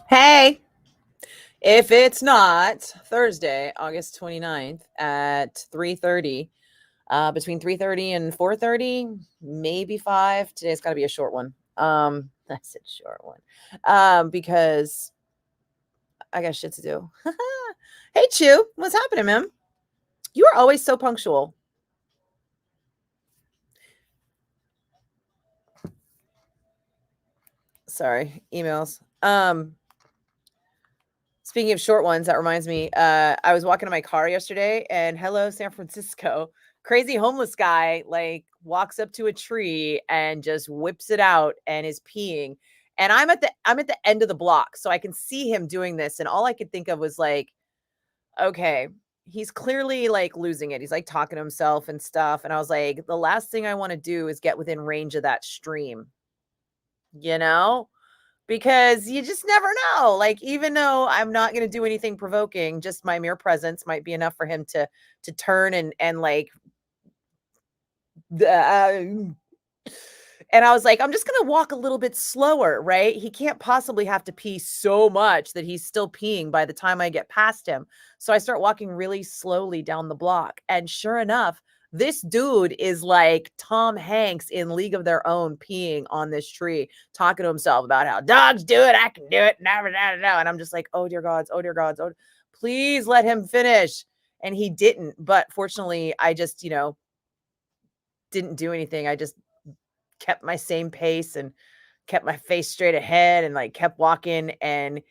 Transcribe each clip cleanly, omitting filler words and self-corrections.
Hey, if it's not Thursday, August 29th at 3:30, between 3:30 and 4:30, maybe 5. Today's got to be a short one. I said short one. Because I got shit to do. Hey, Chew, what's happening, man? You are always so punctual. Sorry, emails. Speaking of short ones, that reminds me, I was walking to my car yesterday and hello, San Francisco. Crazy homeless guy like walks up to a tree and just whips it out and is peeing. And I'm at the end of the block, so I can see him doing this. And all I could think of was like, okay, he's clearly like losing it. He's like talking to himself and stuff. And I was like, the last thing I want to do is get within range of that stream, you know? Because you just never know. Like, even though I'm not going to do anything provoking, just my mere presence might be enough for him to turn and like and I was like, I'm just going to walk a little bit slower, right? He can't possibly have to pee so much that he's still peeing by the time I get past him. So I start walking really slowly down the block. And sure enough, this dude is like Tom Hanks in League of Their Own peeing on this tree, talking to himself about how dogs do it, I can do it, never, and I'm just like, oh dear gods, oh dear gods, oh, please let him finish. And he didn't. But fortunately, I just, didn't do anything. I just kept my same pace and kept my face straight ahead and like kept walking, and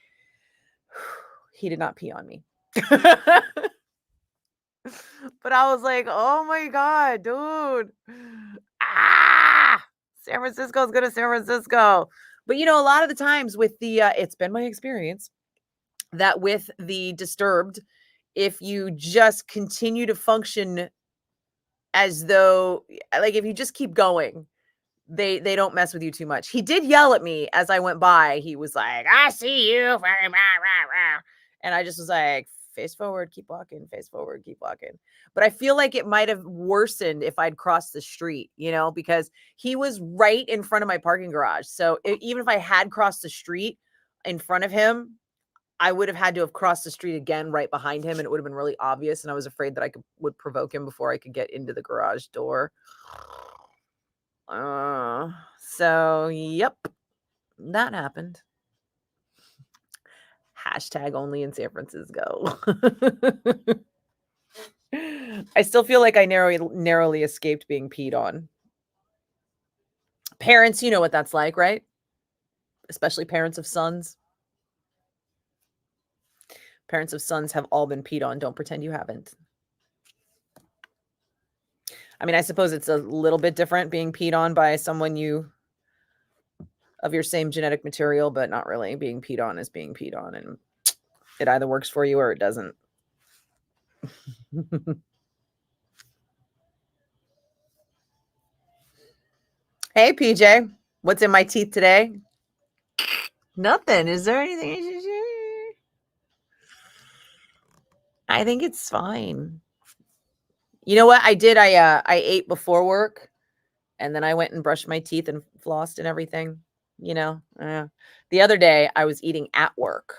he did not pee on me. But I was like, oh my God, dude. San Francisco's good to San Francisco. But a lot of the times with the it's been my experience that with the disturbed, if you just continue to function as though, like, if you just keep going, they don't mess with you too much. He did yell at me as I went by. He was like, I see you. And I just was like, face forward, keep walking, face forward, keep walking. But I feel like it might have worsened if I'd crossed the street, because he was right in front of my parking garage. So even if I had crossed the street in front of him, I would have had to have crossed the street again right behind him, and it would have been really obvious. And I was afraid that would provoke him before I could get into the garage door. So yep, that happened. Hashtag only in San Francisco. I still feel like I narrowly escaped being peed on. Parents, you know what that's like, right? Especially parents of sons. Parents of sons have all been peed on. Don't pretend you haven't. I mean, I suppose it's a little bit different being peed on by someone of your same genetic material, but not really. Being peed on is being peed on, and it either works for you or it doesn't. Hey, PJ, what's in my teeth today? Nothing. Is there anything I should share? I think it's fine. You know what I did? I ate before work, and then I went and brushed my teeth and flossed and everything. The other day I was eating at work,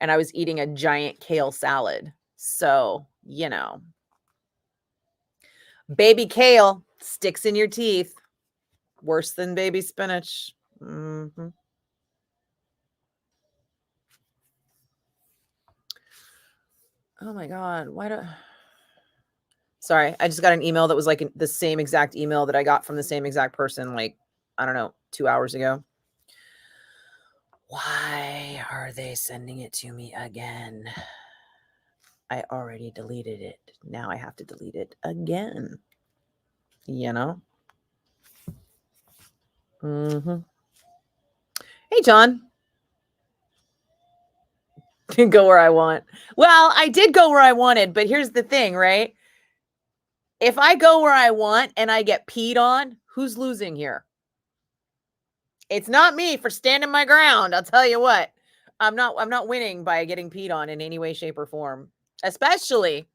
and I was eating a giant kale salad. So, baby kale sticks in your teeth worse than baby spinach. Mm-hmm. Oh my God. Sorry, I just got an email that was like the same exact email that I got from the same exact person, like, I don't know, 2 hours ago. Why are they sending it to me again? I already deleted it. Now I have to delete it again. Mm-hmm. Hey, John. Go where I want. Well, I did go where I wanted, but here's the thing, right? If I go where I want and I get peed on, who's losing here? It's not me for standing my ground. I'll tell you what. I'm not winning by getting peed on in any way, shape, or form. Especially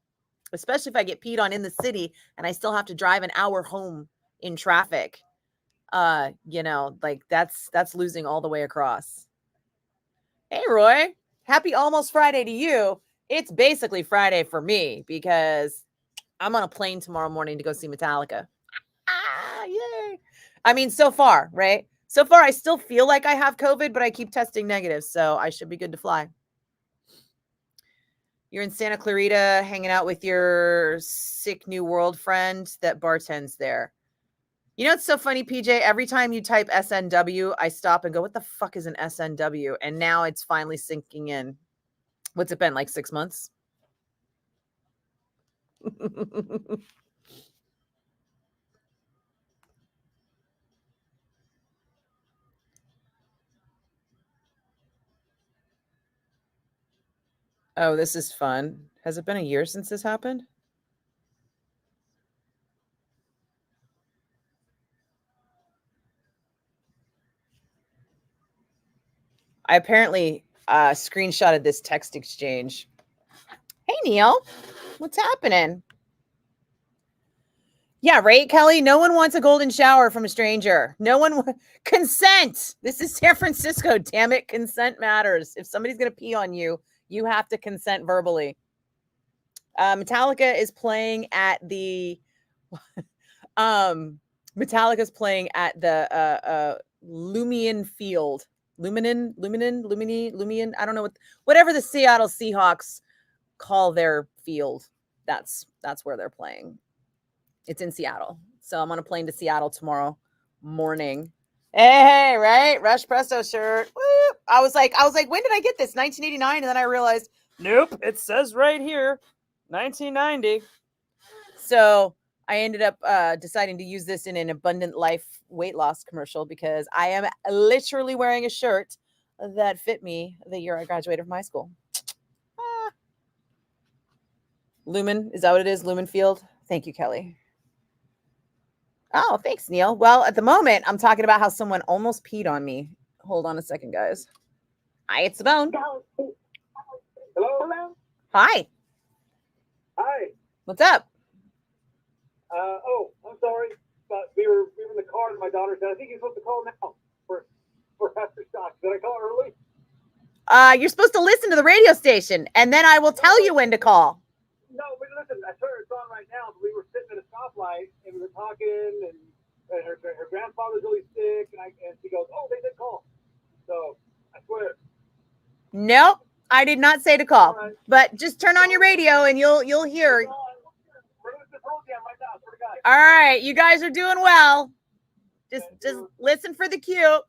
if I get peed on in the city and I still have to drive an hour home in traffic. Like that's losing all the way across. Hey, Roy. Happy almost Friday to you. It's basically Friday for me because I'm on a plane tomorrow morning to go see Metallica. Yay. I mean, so far, right? So far, I still feel like I have COVID, but I keep testing negative, so I should be good to fly. You're in Santa Clarita hanging out with your sick New World friend that bartends there. You know, it's so funny, PJ. Every time you type SNW, I stop and go, what the fuck is an SNW? And now it's finally sinking in. What's it been, like 6 months? Oh, this is fun. Has it been a year since this happened? I apparently screenshotted this text exchange. Hey, Neil, what's happening? Yeah, right, Kelly? No one wants a golden shower from a stranger. No one consent. This is San Francisco, damn it. Consent matters. If somebody's going to pee on you, you have to consent verbally. Metallica is playing at the Metallica's playing at the Lumion Field. Lumion. I don't know whatever the Seattle Seahawks call their field. That's where they're playing. It's in Seattle. So I'm on a plane to Seattle tomorrow morning. Hey, right? Rush Presto shirt. Woo! I was like, when did I get this? 1989. And then I realized, nope, it says right here, 1990. So I ended up deciding to use this in an Abundant Life weight loss commercial because I am literally wearing a shirt that fit me the year I graduated from high school. Lumen, is that what it is? Lumen Field? Thank you, Kelly. Oh, thanks, Neil. Well, at the moment, I'm talking about how someone almost peed on me. Hold on a second, guys. Hi, it's the bone. Hello? Hi. Hi. What's up? I'm sorry. But we were in the car and my daughter said, I think you're supposed to call now for aftershock. Did I call early? You're supposed to listen to the radio station, and then I will tell you when to call. No, but listen, I swear it's on right now. But we were sitting at a stoplight and we were talking, and her grandfather's really sick, and she goes, "Oh, they did call." So I swear. Nope, I did not say to call. Right. But just turn on your radio and you'll hear. All right, you guys are doing well. Just listen for the cue.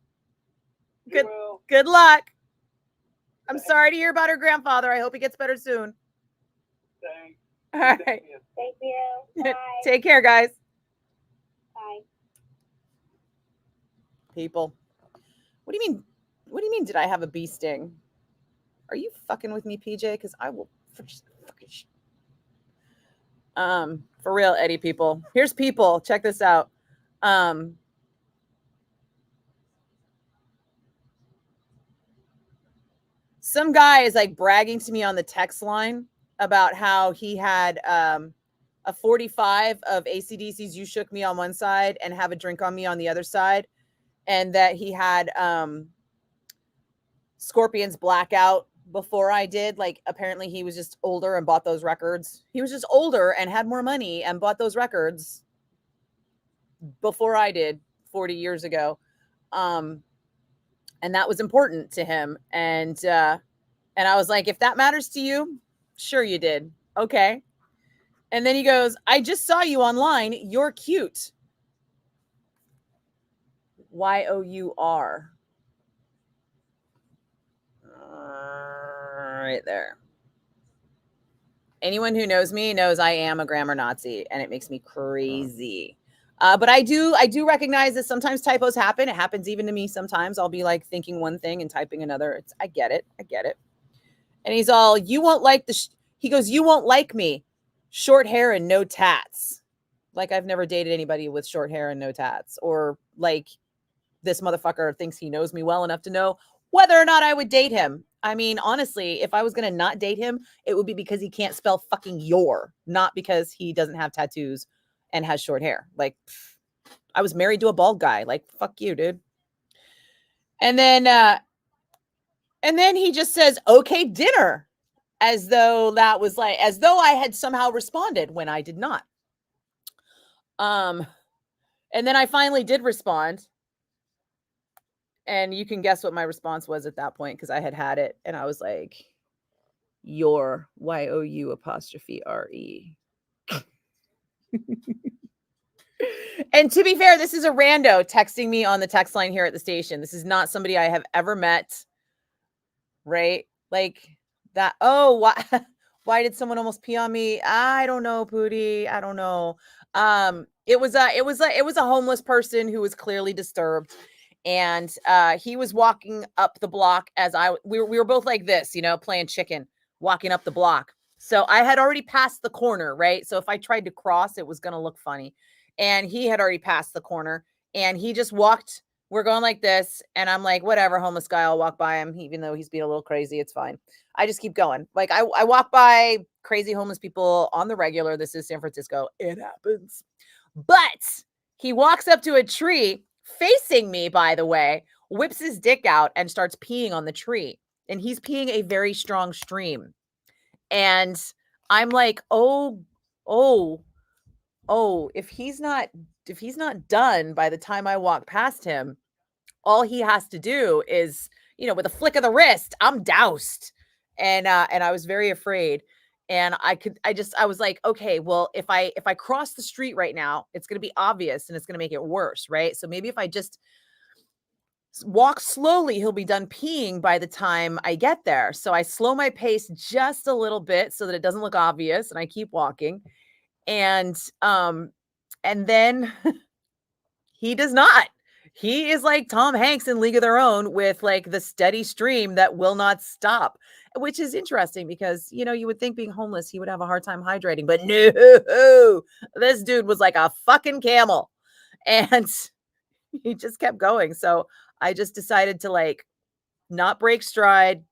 Good luck. I'm sorry to hear about her grandfather. I hope he gets better soon. Thanks. All right. Thank you. Bye. Take care, guys. Bye. People. What do you mean? What do you mean? Did I have a bee sting? Are you fucking with me, PJ? Because I will fucking. For real, Eddie. People. Here's people. Check this out. Some guy is like bragging to me on the text line about how he had a 45 of AC/DC's You Shook Me on one side and Have a Drink on Me on the other side, and that he had Scorpions Blackout before I did. Like, apparently he was just older and bought those records. He was just older and had more money and bought those records before I did 40 years ago. And that was important to him. And I was like, if that matters to you, sure you did. Okay. And then he goes, I just saw you online. You're cute. YOUR. Right there. Anyone who knows me knows I am a grammar Nazi, and it makes me crazy. But I do recognize that sometimes typos happen. It happens even to me sometimes. I'll be like thinking one thing and typing another. I get it. And he's all, you won't like he goes, you won't like me. Short hair and no tats. Like, I've never dated anybody with short hair and no tats. Or like, this motherfucker thinks he knows me well enough to know whether or not I would date him. I mean, honestly, if I was going to not date him, it would be because he can't spell fucking your, not because he doesn't have tattoos and has short hair. Like, I was married to a bald guy. Like, fuck you, dude. And then And then he just says, okay, dinner, as though I had somehow responded when I did not. And then I finally did respond. And you can guess what my response was at that point, because I had it. And I was like, your YOU''RE. And to be fair, this is a rando texting me on the text line here at the station. This is not somebody I have ever met. Right? Like that. Oh, why did someone almost pee on me? I don't know, Pootie. I don't know. It was a homeless person who was clearly disturbed. And he was walking up the block as we were both like this, playing chicken, walking up the block. So I had already passed the corner, right? So if I tried to cross, it was going to look funny. And he had already passed the corner, and he just walked. We're going like this, and I'm like, whatever, homeless guy, I'll walk by him, even though he's being a little crazy. It's fine. I just keep going. Like I walk by crazy homeless people on the regular. This is San Francisco. It happens. But he walks up to a tree facing me, by the way, whips his dick out and starts peeing on the tree. And he's peeing a very strong stream. And I'm like, oh, if he's not done by the time I walk past him, all he has to do is, with a flick of the wrist, I'm doused. And I was very afraid. And I was like, okay, well, if I cross the street right now, it's going to be obvious and it's going to make it worse. Right. So maybe if I just walk slowly, he'll be done peeing by the time I get there. So I slow my pace just a little bit so that it doesn't look obvious. And I keep walking. And then he does not. He is like Tom Hanks in League of Their Own with like the steady stream that will not stop, which is interesting because, you would think being homeless, he would have a hard time hydrating, but no, this dude was like a fucking camel and he just kept going. So I just decided to like not break stride,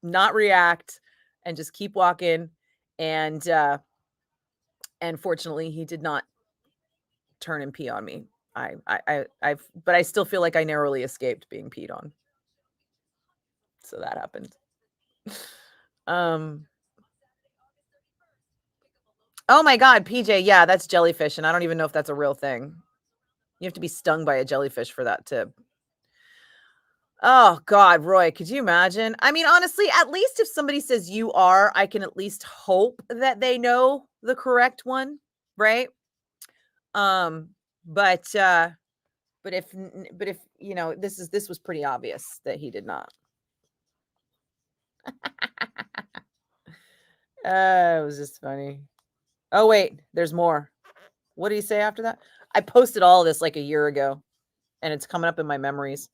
not react, and just keep walking. And fortunately he did not turn and pee on me. But I still feel like I narrowly escaped being peed on. So that happened. Oh my God, PJ. Yeah, that's jellyfish. And I don't even know if that's a real thing. You have to be stung by a jellyfish for that to. Oh God, Roy, could you imagine? I mean, honestly, at least if somebody says you are, I can at least hope that they know the correct one. Right. But if this was pretty obvious that he did not. It was just funny. Oh wait, there's more. What did he say after that? I posted all of this like a year ago, and it's coming up in my memories.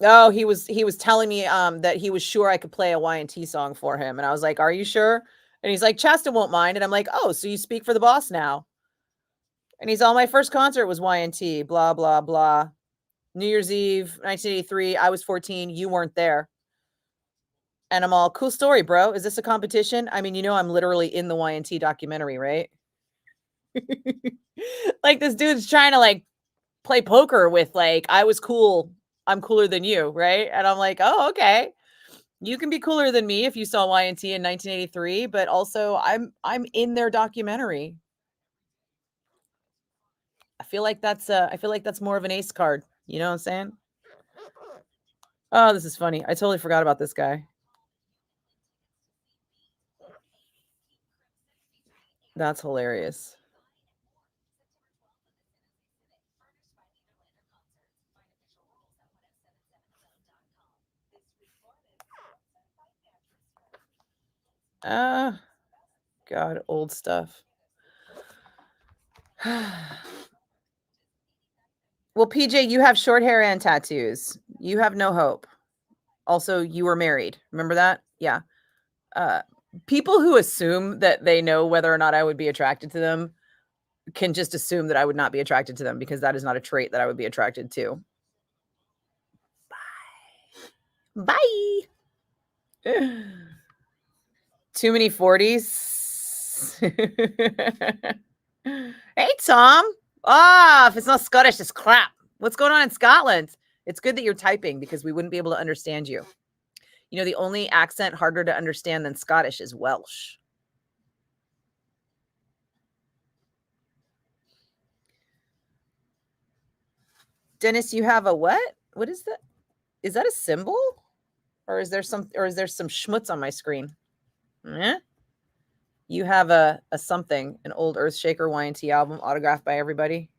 Oh, he was telling me that he was sure I could play a Y&T song for him, and I was like, "Are you sure?" And he's like, "Chasta won't mind." And I'm like, "Oh, so you speak for the boss now?" And he's all, "My first concert was Y&T, blah blah blah. New Year's Eve, 1983. I was 14. You weren't there." And I'm all, "Cool story, bro. Is this a competition?" I mean, I'm literally in the Y&T documentary, right? Like this dude's trying to like play poker with like, I was cool. I'm cooler than you, right? And I'm like, oh, okay. You can be cooler than me if you saw Y&T in 1983, but also I'm in their documentary. I feel like that's more of an ace card. You know what I'm saying? Oh, this is funny. I totally forgot about this guy. That's hilarious. God, old stuff. Well, PJ, you have short hair and tattoos. You have no hope. Also, you were married. Remember that? Yeah. People who assume that they know whether or not I would be attracted to them can just assume that I would not be attracted to them because that is not a trait that I would be attracted to. Bye. Too many 40s. Hey, Tom. If it's not Scottish, it's crap. What's going on in Scotland? It's good that you're typing because we wouldn't be able to understand you. You know, the only accent harder to understand than Scottish is Welsh. Dennis, you have a what? What is that? Is that a symbol? Or is there some schmutz on my screen? Eh? You have a something, an old Earthshaker YNT album autographed by everybody.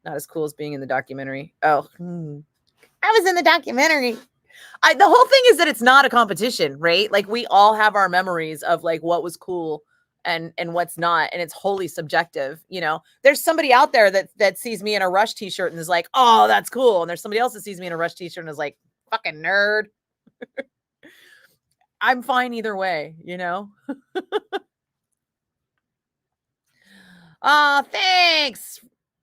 Not as cool as being in the documentary. Oh, I was in the documentary. The whole thing is that it's not a competition, right? Like we all have our memories of like what was cool and what's not, and it's wholly subjective. You know, there's somebody out there that sees me in a Rush t-shirt and is like, oh, that's cool. And there's somebody else that sees me in a Rush t-shirt and is like, fucking nerd. I'm fine either way, you know? Thanks.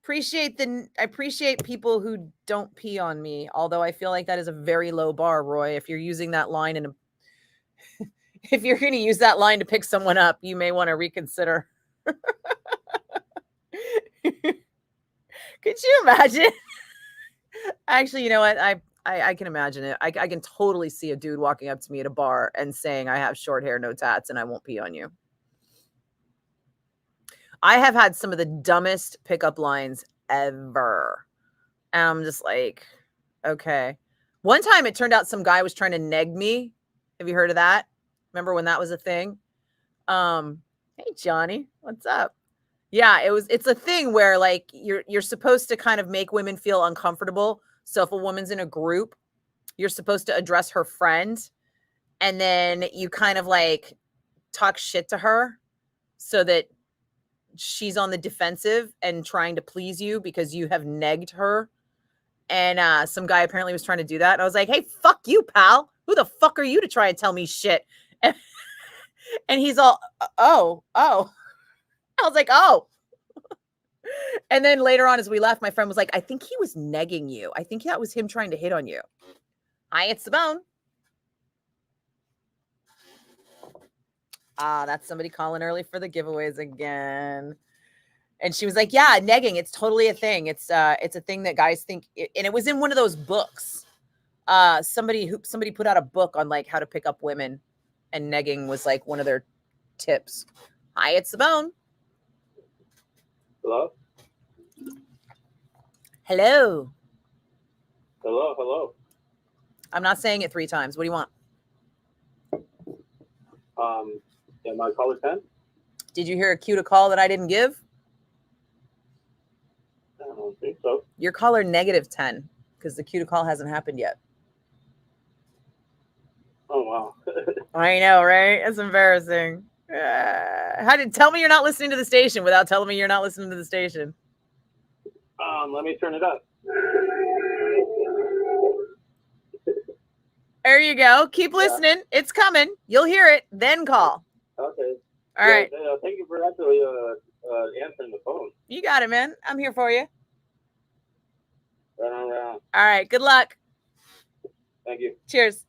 I appreciate people who don't pee on me, although I feel like that is a very low bar, Roy. If you're using that line if you're going to use that line to pick someone up, you may want to reconsider. Could you imagine? Actually, you know what? I can imagine it. I can totally see a dude walking up to me at a bar and saying, I have short hair, no tats, and I won't pee on you. I have had some of the dumbest pickup lines ever. And I'm just like, okay. One time it turned out some guy was trying to neg me. Have you heard of that? Remember when that was a thing? Hey Johnny, what's up? Yeah, it's a thing where like you're supposed to kind of make women feel uncomfortable. So if a woman's in a group, you're supposed to address her friend and then you kind of like talk shit to her so that she's on the defensive and trying to please you because you have negged her. And some guy apparently was trying to do that. And I was like, hey, fuck you, pal. Who the fuck are you to try and tell me shit? And he's all, oh. I was like, oh. And then later on, as we left, my friend was like, I think he was negging you. I think that was him trying to hit on you. Hi, it's Simone. That's somebody calling early for the giveaways again. And she was like, yeah, negging. It's totally a thing. It's a thing that guys think. And it was in one of those books. Somebody put out a book on like how to pick up women, and negging was like one of their tips. Hi, it's Simone. Hello? Hello. Hello. I'm not saying it 3 times. What do you want? Am I caller 10? Did you hear a cue to call that I didn't give? I don't think so. You're caller -10 because the cue to call hasn't happened yet. Oh, wow. I know, right? It's embarrassing. Tell me you're not listening to the station without telling me you're not listening to the station. Let me turn it up. There you go. Keep listening. Yeah. It's coming. You'll hear it. Then call. Okay. All right. Thank you for actually answering the phone. You got it, man. I'm here for you. Right on. All right. Good luck. Thank you. Cheers.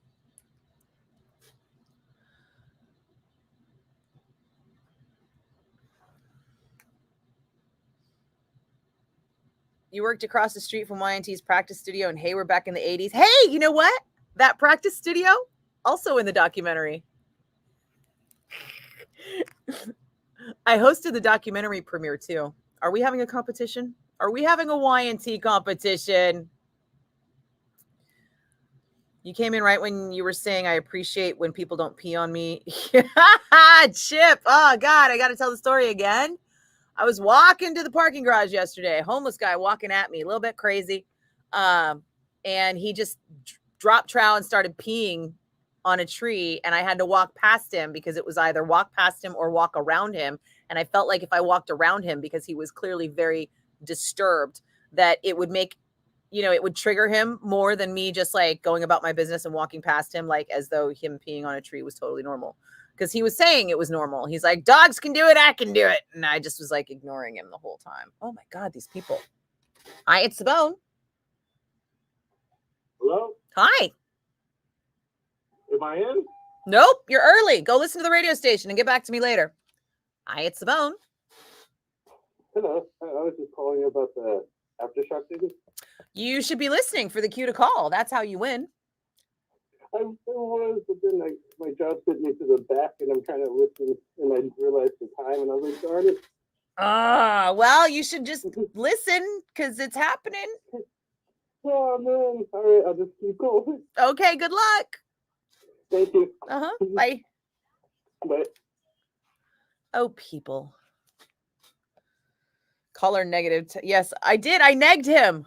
You worked across the street from YNT's practice studio in Hayward back in the 80s. Hey, you know what? That practice studio, also in the documentary. I hosted the documentary premiere too. Are we having a competition? Are we having a YNT competition? You came in right when you were saying, I appreciate when people don't pee on me. Chip. Oh, God, I got to tell the story again. I was walking to the parking garage yesterday. Homeless guy walking at me, a little bit crazy. And he just dropped trow and started peeing on a tree. And I had to walk past him because it was either walk past him or walk around him. And I felt like if I walked around him, because he was clearly very disturbed, that it would make, it would trigger him more than me just like going about my business and walking past him, like as though him peeing on a tree was totally normal. Because he was saying it was normal. He's like, dogs can do it, I can do it. And I just was like ignoring him the whole time. Oh my God, these people. Hi, it's Simone. Hello? Hi. Am I in? Nope, you're early. Go listen to the radio station and get back to me later. Hi, it's Simone. Hello. I was just calling you about the aftershock tickets. You should be listening for the cue to call. That's how you win. I was, but then my job sent me to the back, and I'm trying to listen, and I realized the time, and I was like, darn it. Well, you should just listen because it's happening. Oh, man. All right, I'll just keep going. Okay, good luck. Thank you. Bye. Bye. Oh, people. Caller negative. Yes, I did. I negged him.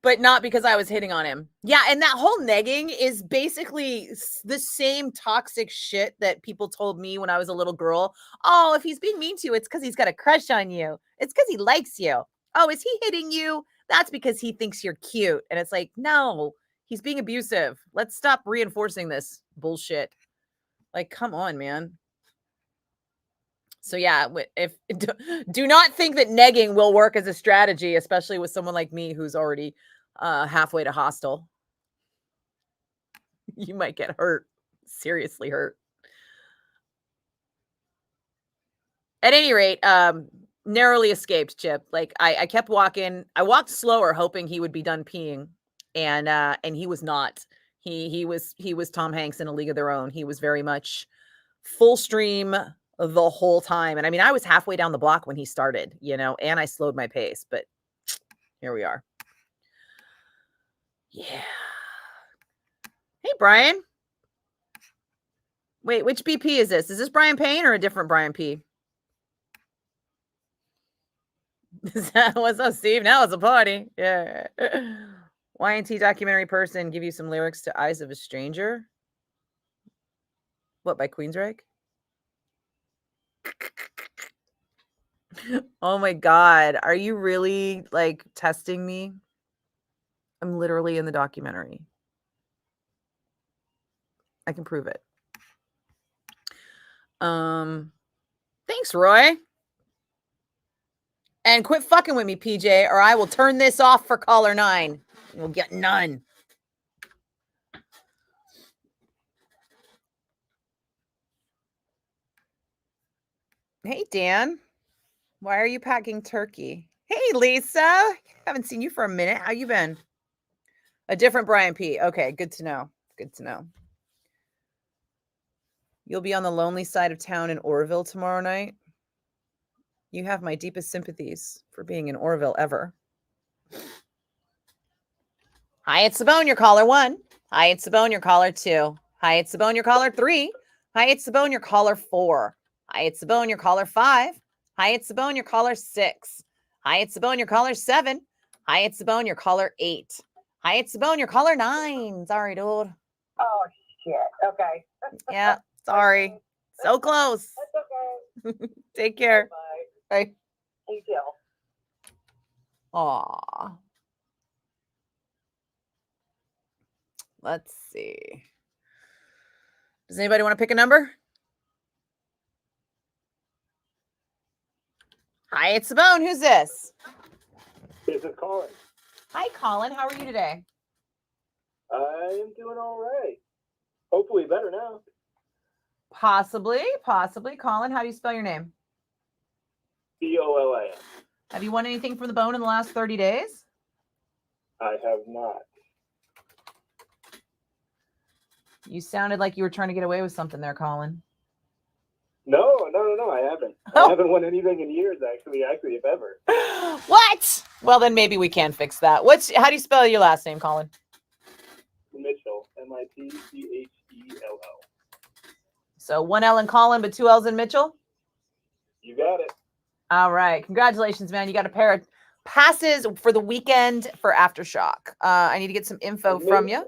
But not because I was hitting on him. Yeah, and that whole negging is basically the same toxic shit that people told me when I was a little girl. Oh, if he's being mean to you, it's because he's got a crush on you. It's because he likes you. Oh, is he hitting you? That's because he thinks you're cute. And it's like, no, he's being abusive. Let's stop reinforcing this bullshit. Like, come on, man. So yeah, if do not think that negging will work as a strategy, especially with someone like me who's already halfway to hostile. You might get hurt, seriously hurt. At any rate, narrowly escaped, Chip. Like I kept walking. I walked slower, hoping he would be done peeing, and he was not. He was Tom Hanks in A League of Their Own. He was very much full stream the whole time. And I mean, I was halfway down the block when he started, and I slowed my pace, but here we are. Yeah. Hey, Brian. Wait, which BP is this? Is this Brian Payne or a different Brian P? What's up, Steve? Now it's a party. Yeah. YNT documentary person give you some lyrics to Eyes of a Stranger? What, by Queensryche? Oh my God. Are you really like testing me? I'm literally in the documentary. I can prove it. Thanks, Roy. And quit fucking with me, PJ, or I will turn this off for caller 9. You'll get none. Hey, Dan. Why are you packing turkey? Hey, Lisa. Haven't seen you for a minute. How you been? A different Brian P. Okay, good to know. Good to know. You'll be on the lonely side of town in Orville tomorrow night. You have my deepest sympathies for being in Orville ever. Hi, it's Sabone, your caller 1. Hi, it's Sabone, your caller 2. Hi, it's Sabone, your caller 3. Hi, it's Sabone, your caller 4. Hi, it's Sabone, your caller 5. Hi, it's Sabone, your caller 6. Hi, it's Sabone, your caller 7. Hi, it's Sabone, your caller 8. Hi, it's Sabone, your caller 9. Sorry, dude. Oh, shit. Okay. Yeah, sorry. So close. That's okay. Take care. Bye. Bye. You too. Aw. Let's see. Does anybody want to pick a number? Hi, it's Sabone. Who's this? This is Colin. Hi, Colin. How are you today? I am doing all right. Hopefully better now. Possibly. Colin, how do you spell your name? COLIN. Have you won anything from the bone in the last 30 days? I have not. You sounded like you were trying to get away with something there, Colin. No, I haven't. Oh. I haven't won anything in years, actually, if ever. What? Well, then maybe we can fix that. How do you spell your last name, Colin? Mitchell. Mitchell. So 1 L in Colin, but 2 L's in Mitchell? You got it. All right. Congratulations, man. You got a pair of passes for the weekend for Aftershock. I need to get some info from you.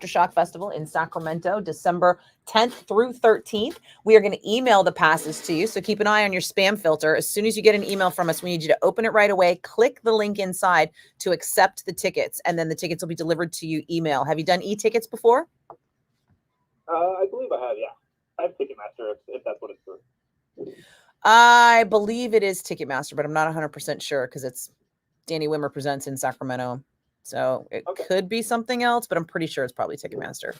Aftershock Festival in Sacramento, December 10th through 13th. We are going to email the passes to you, so keep an eye on your spam filter. As soon as you get an email from us, we need you to open it right away, click the link inside to accept the tickets, and then the tickets will be delivered to you email. Have you done e-tickets before? I believe I have, yeah. I have Ticketmaster if that's what it's for. I believe it is Ticketmaster, but I'm not 100% sure because it's Danny Wimmer Presents in Sacramento. So it could be something else, but I'm pretty sure it's probably Ticketmaster.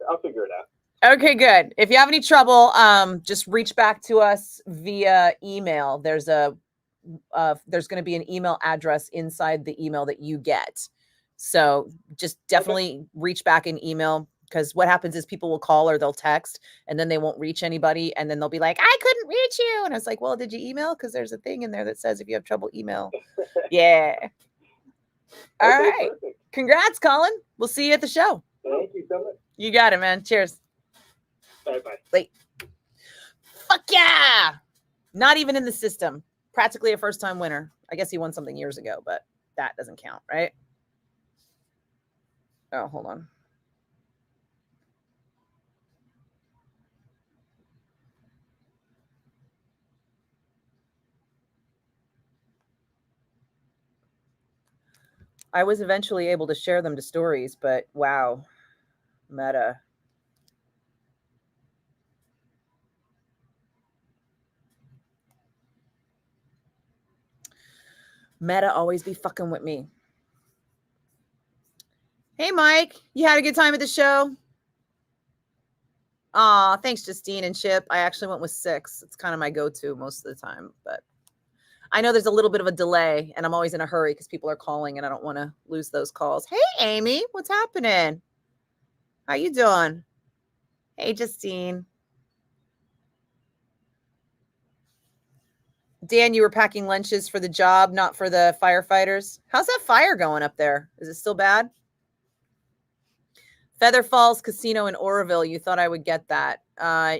I'll figure it out. Okay, good. If you have any trouble, just reach back to us via email. There's going to be an email address inside the email that you get. So just definitely reach back in email, because what happens is people will call or they'll text and then they won't reach anybody. And then they'll be like, I couldn't reach you. And I was like, well, did you email? Because there's a thing in there that says if you have trouble, email. Yeah. All right. Perfect. Congrats, Colin. We'll see you at the show. Thank you so much. You got it, man. Cheers. Bye-bye. Fuck yeah. Not even in the system. Practically a first-time winner. I guess he won something years ago, but that doesn't count, right? Oh, hold on. I was eventually able to share them to stories, but wow, Meta. Meta always be fucking with me. Hey, Mike, you had a good time at the show? Aw, thanks, Justine and Chip. I actually went with 6. It's kind of my go-to most of the time, but I know there's a little bit of a delay, and I'm always in a hurry because people are calling, and I don't want to lose those calls. Hey, Amy, what's happening? How you doing? Hey, Justine. Dan, you were packing lunches for the job, not for the firefighters. How's that fire going up there? Is it still bad? Feather Falls Casino in Oroville. You thought I would get that.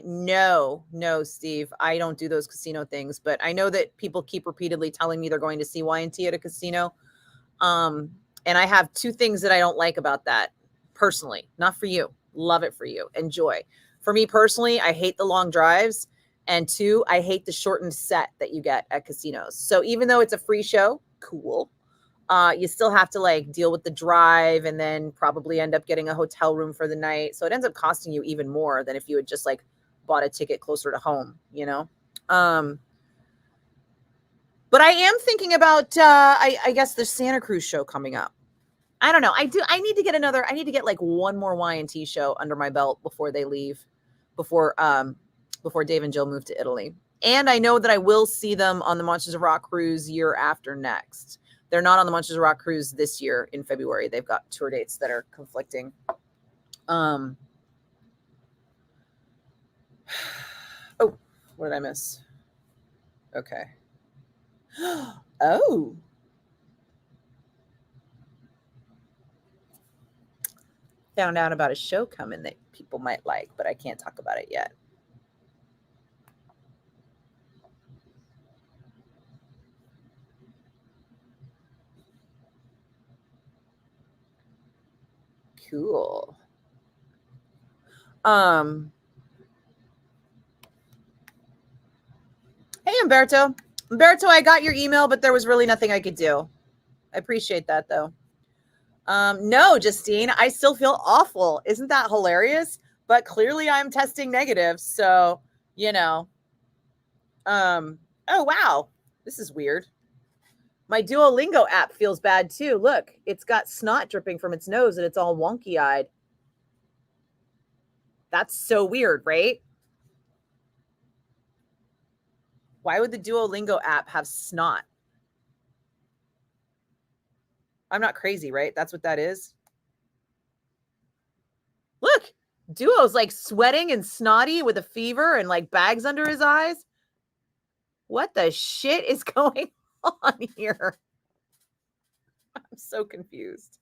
No, Steve. I don't do those casino things, but I know that people keep repeatedly telling me they're going to see Y&T at a casino. And I have 2 things that I don't like about that personally. Not for you. Love it for you. Enjoy. For me personally, I hate the long drives. And 2, I hate the shortened set that you get at casinos. So even though it's a free show, cool. You still have to like deal with the drive and then probably end up getting a hotel room for the night. So it ends up costing you even more than if you had just like bought a ticket closer to home, you know? But I am thinking about, I guess the Santa Cruz show coming up. I don't know. I need to get like one more Y&T show under my belt before they leave, before Dave and Jill move to Italy. And I know that I will see them on the Monsters of Rock cruise year after next. They're not on the Monsters of Rock cruise this year in February. They've got tour dates that are conflicting. Oh, what did I miss? Okay. Oh. Found out about a show coming that people might like, but I can't talk about it yet. Cool. Hey, Umberto. Umberto, I got your email, but there was really nothing I could do. I appreciate that, though. No, Justine, I still feel awful. Isn't that hilarious? But clearly I'm testing negative. So, you know. Oh, wow. This is weird. My Duolingo app feels bad, too. Look, it's got snot dripping from its nose and it's all wonky-eyed. That's so weird, right? Why would the Duolingo app have snot? I'm not crazy, right? That's what that is. Look, Duo's like sweating and snotty with a fever and like bags under his eyes. What the shit is going on here? I'm so confused.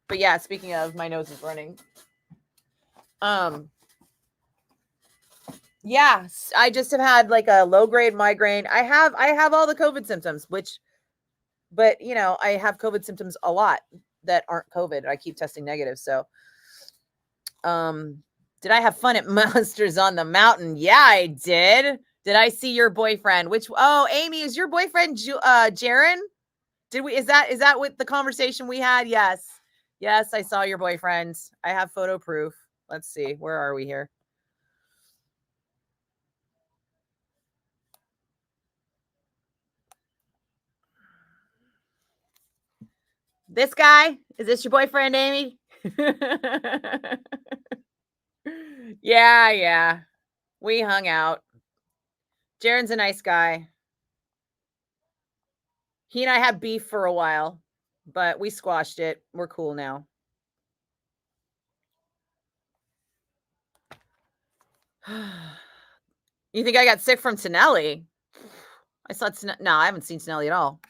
But yeah, speaking of, my nose is running. Yeah, I just have had like a low grade migraine. I have all the COVID symptoms, but you know, I have COVID symptoms a lot. that aren't COVID. I keep testing negative. So, did I have fun at Monsters on the Mountain? Yeah, I did. Did I see your boyfriend? Oh, Amy, is your boyfriend Jaron? Is that what the conversation we had? Yes. Yes, I saw your boyfriend. I have photo proof. Let's see. Where are we here? This guy? Is this your boyfriend, Amy? Yeah. We hung out. Jaron's a nice guy. He and I had beef for a while, but we squashed it. We're cool now. You think I got sick from Tonelli? No, I haven't seen Tonelli at all.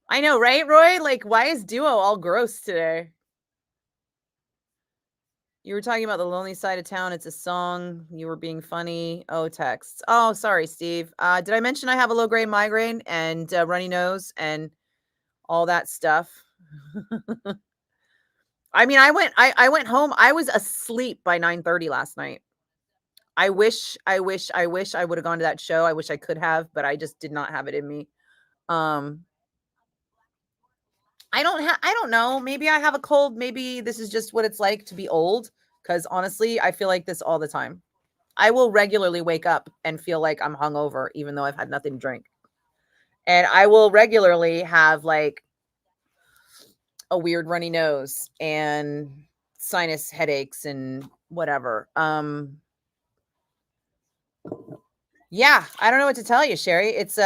I know, right, Roy? Like, why is Duo all gross today? You were talking about the lonely side of town. It's a song. You were being funny. Oh, texts. Oh, sorry, Steve. Did I mention I have a low-grade migraine and runny nose and all that stuff? I mean, I went home. I was asleep by 9:30 last night. I wish I would have gone to that show. I wish I could have, but I just did not have it in me. I don't know. Maybe I have a cold. Maybe this is just what it's like to be old. Because honestly, I feel like this all the time. I will regularly wake up and feel like I'm hungover, even though I've had nothing to drink. And I will regularly have like a weird runny nose and sinus headaches and whatever. Yeah, I don't know what to tell you, Sherry. It's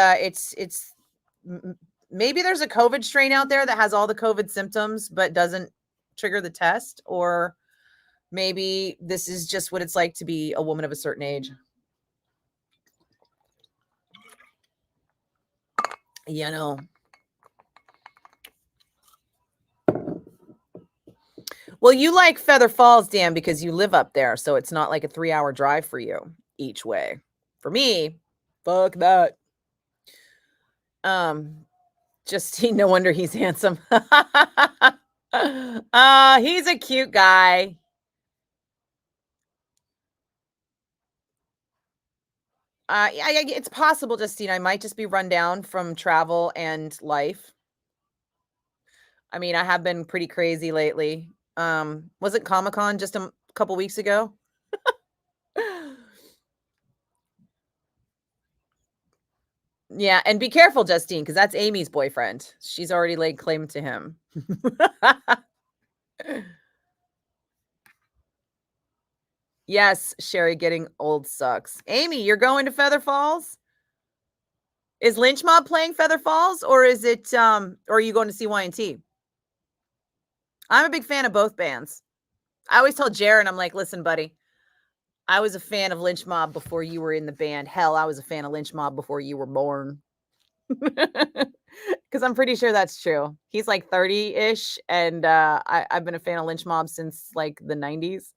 maybe there's a COVID strain out there that has all the COVID symptoms but doesn't trigger the test, or maybe this is just what it's like to be a woman of a certain age. You know. Well, you like Feather Falls, Dan, because you live up there, so it's not like a 3-hour drive for you each way. For me, fuck that. Justine, no wonder he's handsome. He's a cute guy. Yeah, it's possible, Justine. I might just be run down from travel and life. I mean, I have been pretty crazy lately. Was it Comic-Con just a couple weeks ago? Yeah, and be careful, Justine, because that's Amy's boyfriend. She's already laid claim to him. Yes, Sherry, getting old sucks. Amy, you're going to Feather Falls? Is Lynch Mob playing Feather Falls, or is it or are you going to see Y&T? I'm a big fan of both bands. I always tell Jaron, I'm like, listen, buddy, I was a fan of Lynch Mob before you were in the band. Hell, I was a fan of Lynch Mob before you were born. Because I'm pretty sure that's true. He's like 30-ish, and I've been a fan of Lynch Mob since like the 90s.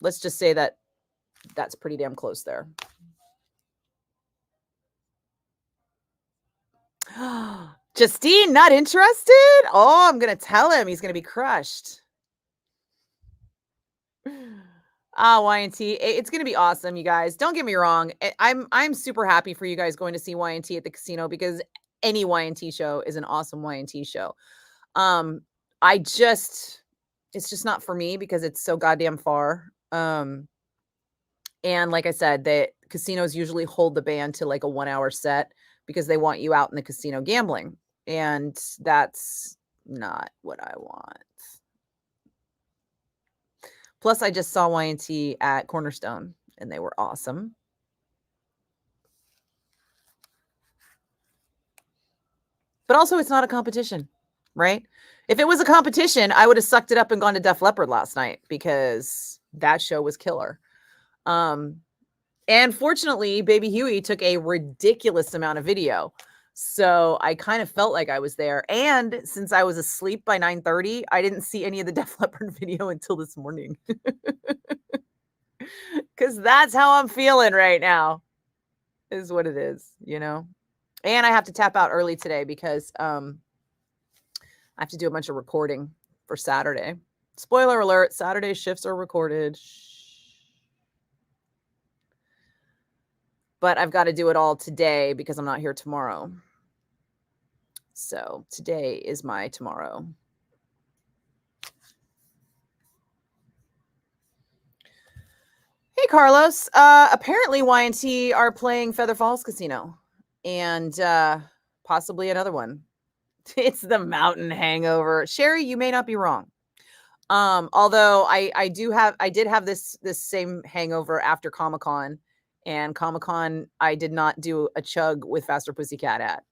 Let's just say that that's pretty damn close there. Justine, not interested? Oh, I'm going to tell him. He's going to be crushed. Y&T. It's going to be awesome, you guys. Don't get me wrong. I'm super happy for you guys going to see Y&T at the casino, because any Y&T show is an awesome Y&T show. It's just not for me because it's so goddamn far. And like I said, the casinos usually hold the band to like a 1-hour set because they want you out in the casino gambling. And that's not what I want. Plus, I just saw Y&T at Cornerstone, and they were awesome. But also, it's not a competition, right? If it was a competition, I would have sucked it up and gone to Def Leppard last night, because that show was killer. And fortunately, Baby Huey took a ridiculous amount of video. So I kind of felt like I was there. And since I was asleep by 9:30, I didn't see any of the Def Leppard video until this morning. Because that's how I'm feeling right now, is what it is, you know? And I have to tap out early today because I have to do a bunch of recording for Saturday. Spoiler alert, Saturday shifts are recorded. But I've got to do it all today because I'm not here tomorrow. So today is my tomorrow. Hey, Carlos. Apparently Y&T are playing Feather Falls Casino and possibly another one. It's the mountain hangover. Sherry, you may not be wrong. Although I did have this same hangover after Comic-Con, and Comic-Con I did not do a chug with Faster Pussycat at.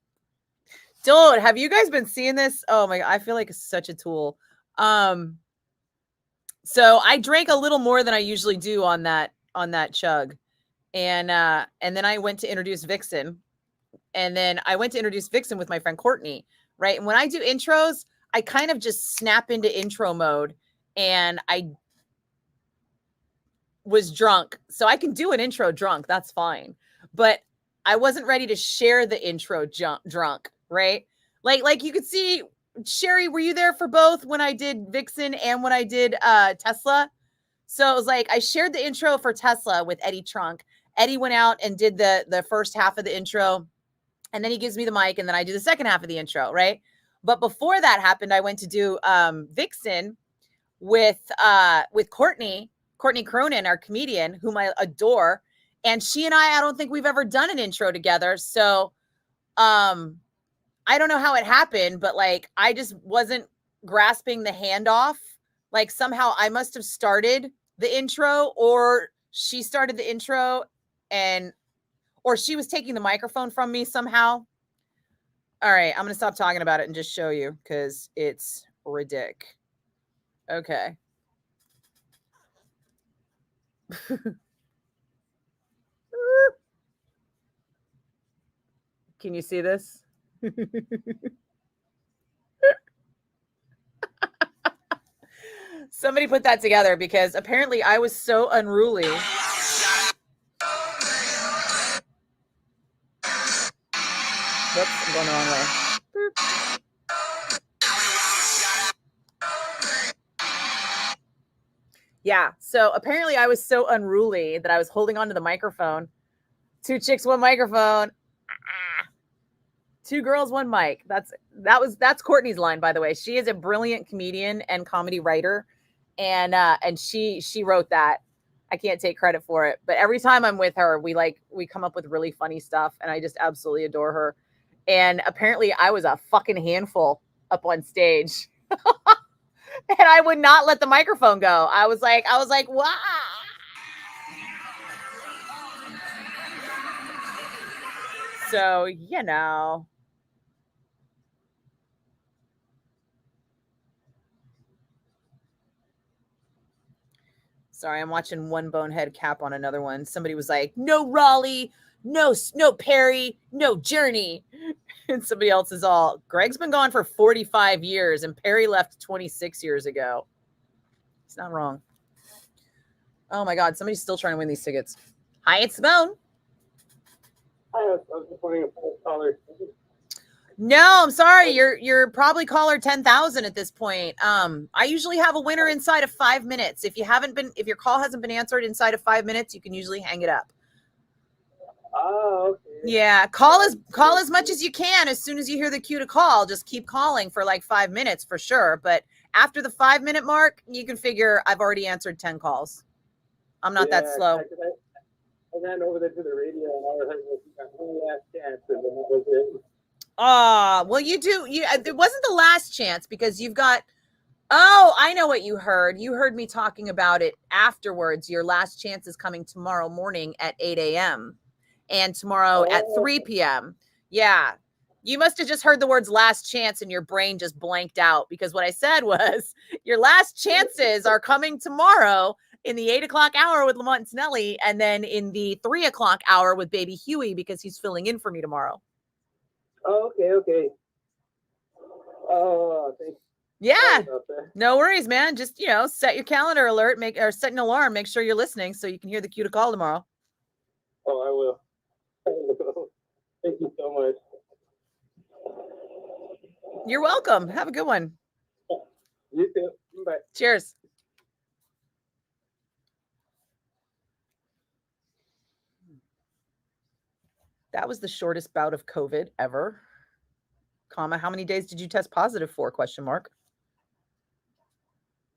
Dude, have you guys been seeing this? Oh my God, I feel like such a tool. So I drank a little more than I usually do on that chug. And then I went to introduce Vixen. And then I went to introduce Vixen with my friend Courtney, right? And when I do intros, I kind of just snap into intro mode, and I was drunk. So I can do an intro drunk, that's fine. But I wasn't ready to share the intro drunk, right? Like you could see, Sherry, were you there for both when I did Vixen and when I did Tesla? So it was like I shared the intro for Tesla with Eddie Trunk. Eddie went out and did the first half of the intro, and then he gives me the mic, and then I do the second half of the intro, right? But before that happened, I went to do Vixen with Courtney Cronin, our comedian, whom I adore. And she and I don't think we've ever done an intro together. So I don't know how it happened, but like I just wasn't grasping the handoff. Like somehow I must have started the intro, or she started the intro, or she was taking the microphone from me somehow. All right, I'm going to stop talking about it and just show you because it's ridiculous. Okay. Can you see this? Somebody put that together because apparently I was so unruly. Whoops, I'm going the wrong way. Boop. Yeah, so apparently I was so unruly that I was holding onto the microphone. 2 chicks, 1 microphone. Two girls, 1 mic. That's Courtney's line, by the way. She is a brilliant comedian and comedy writer, and she wrote that. I can't take credit for it, but every time I'm with her, we come up with really funny stuff, and I just absolutely adore her. And apparently I was a fucking handful up on stage. And I would not let the microphone go. I was like, wow. So, you know. Sorry, I'm watching one bonehead cap on another one. Somebody was like, no Raleigh, no Perry, no Journey. And somebody else is all, Greg's been gone for 45 years and Perry left 26 years ago. He's not wrong. Oh my God, somebody's still trying to win these tickets. Hi, it's Simone. I was just wondering if full caller. No, I'm sorry. You're probably caller 10,000 at this point. I usually have a winner inside of 5 minutes. If your call hasn't been answered inside of 5 minutes, you can usually hang it up. Oh, okay. Yeah, call as much as you can. As soon as you hear the cue to call, just keep calling for like 5 minutes for sure. But after the 5 minute mark, you can figure I've already answered 10 calls. I'm not that slow. I ran over there to the radio and I was like, one last chance, and then that was it. Well, it wasn't the last chance because you've got, I know what you heard. You heard me talking about it afterwards. Your last chance is coming tomorrow morning at 8 a.m. and tomorrow at 3 p.m. Yeah. You must have just heard the words last chance and your brain just blanked out because what I said was your last chances are coming tomorrow in the 8 o'clock hour with Lamont and Snelly, and then in the 3 o'clock hour with Baby Huey because he's filling in for me tomorrow. Oh, okay. Oh, thanks. Yeah. No worries, man. Just, set your calendar alert, set an alarm, make sure you're listening so you can hear the cue to call tomorrow. Oh, I will. Thank you so much. You're welcome. Have a good one. You too. Bye. Cheers. That was the shortest bout of COVID ever. Comma, how many days did you test positive for? Question mark.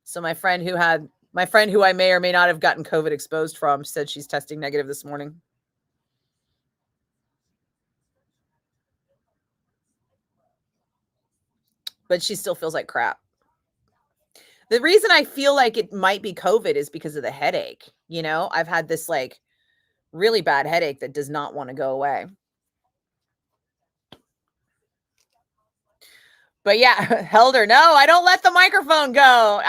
So my friend who I may or may not have gotten COVID exposed from said she's testing negative this morning. But she still feels like crap. The reason I feel like it might be COVID is because of the headache. You know, I've had this like really bad headache that does not want to go away. But yeah, Helder, no, I don't let the microphone go.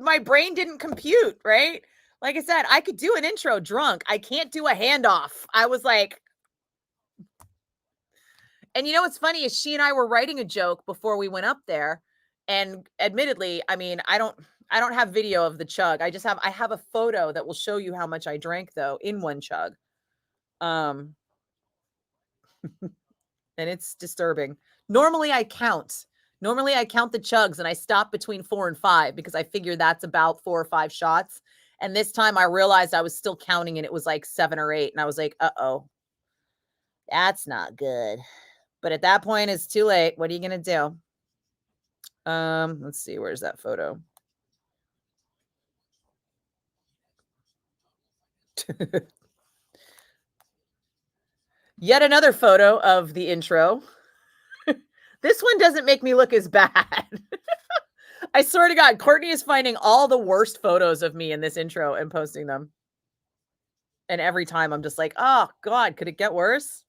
My brain didn't compute, right? Like I said, I could do an intro drunk. I can't do a handoff. I was like, and you know what's funny is she and I were writing a joke before we went up there. And admittedly, I mean, I don't have video of the chug. I have a photo that will show you how much I drank though in one chug. And it's disturbing. Normally I count the chugs and I stop between 4 and 5 because I figure that's about 4 or 5 shots. And this time I realized I was still counting and it was like 7 or 8. And I was like, uh-oh, that's not good. But at that point, it's too late. What are you going to do? Let's see. Where's that photo? Yet another photo of the intro. This one doesn't make me look as bad. I swear to God, Courtney is finding all the worst photos of me in this intro and posting them. And every time I'm just like, oh God, could it get worse?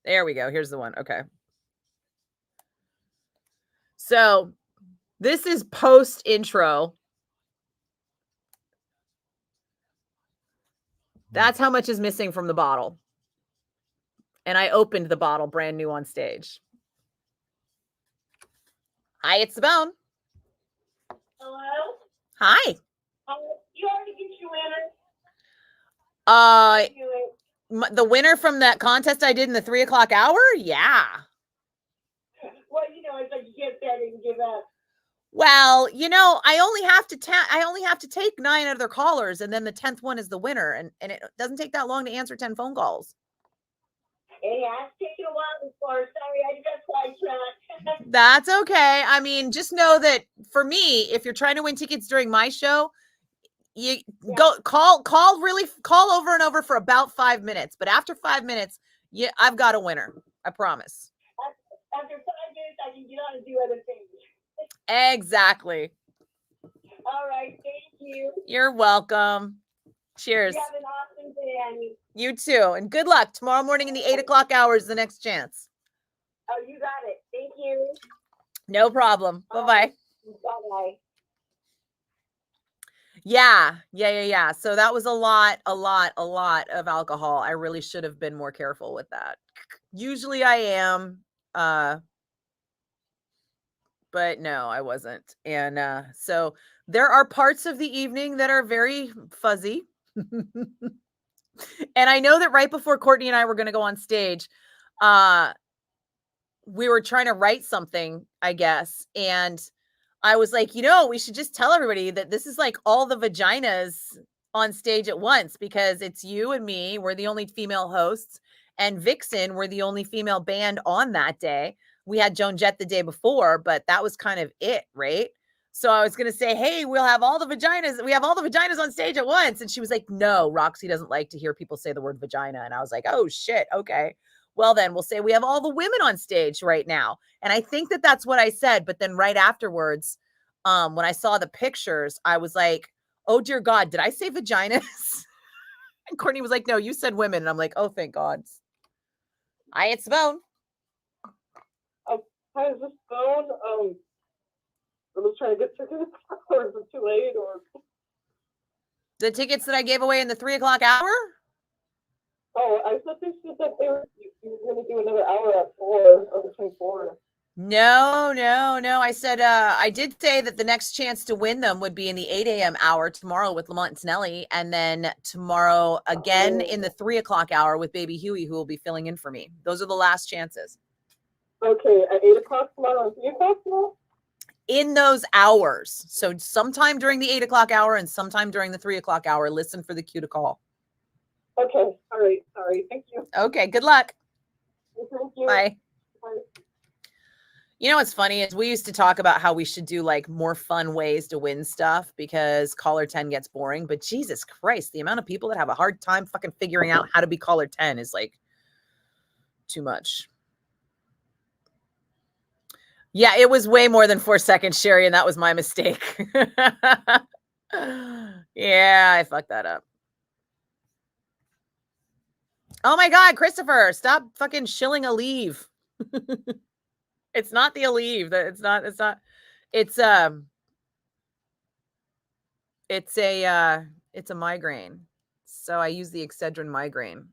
There we go. Here's the one. Okay. So this is post intro. That's how much is missing from the bottle. And I opened the bottle brand new on stage. Hi, it's the bone. Hello? Hi. You already get your winner? The winner from that contest I did in the 3 o'clock hour? Yeah. Well, you know, it's like you get that and give up. Well, you know, I only have to take 9 other callers, and then the 10th one is the winner, and it doesn't take that long to answer 10 phone calls. Yeah, it's taken a while before. Sorry, I got sidetracked. That's okay. I mean, just know that for me, if you're trying to win tickets during my show, you go call over and over for about 5 minutes. But after 5 minutes, I've got a winner. I promise. After 5 minutes, I can get on and do other things. Exactly. All right, thank you. You're welcome. Cheers. You have an awesome day, Annie. You too. And good luck. Tomorrow morning in the 8 o'clock hour is the next chance. Oh, you got it. Thank you. No problem. Bye-bye. Bye-bye. Yeah. So that was a lot of alcohol. I really should have been more careful with that. Usually I am, but no, I wasn't. And so there are parts of the evening that are very fuzzy. And I know that right before Courtney and I were going to go on stage, we were trying to write something, I guess. And I was like, you know, we should just tell everybody that this is like all the vaginas on stage at once, because it's you and me. We're the only female hosts. And Vixen, we're the only female band on that day. We had Joan Jett the day before, but that was kind of it, right? So I was going to say, hey, we have all the vaginas on stage at once. And she was like, no, Roxy doesn't like to hear people say the word vagina. And I was like, oh shit. Okay. Well, then we'll say we have all the women on stage right now. And I think that that's what I said. But then right afterwards, when I saw the pictures, I was like, oh dear God, did I say vaginas? And Courtney was like, no, you said women. And I'm like, oh, thank God. Hi, it's Simone. Hi, is this phone? I was trying to get tickets, or is it too late? Or the tickets that I gave away in the 3 o'clock hour? Oh, I thought they said that you were going to do another hour at 4 or between 4. No. I said I did say that the next chance to win them would be in the 8 a.m. hour tomorrow with Lamont and Snelly, and then tomorrow again in the 3 o'clock hour with Baby Huey, who will be filling in for me. Those are the last chances. Okay, at 8 o'clock tomorrow and 3 o'clock tomorrow? In those hours. So sometime during the 8 o'clock hour and sometime during the 3 o'clock hour, listen for the cue to call. Okay, all right, sorry. Thank you. Okay, good luck. Thank you. Bye. Bye. You know what's funny is we used to talk about how we should do like more fun ways to win stuff because caller 10 gets boring. But Jesus Christ, the amount of people that have a hard time fucking figuring out how to be caller 10 is like too much. Yeah, it was way more than 4 seconds, Sherry, and that was my mistake. Yeah, I fucked that up. Oh my God, Christopher, stop fucking shilling a leave. It's not the Aleve. It's not. It's a migraine. So I use the Excedrin migraine.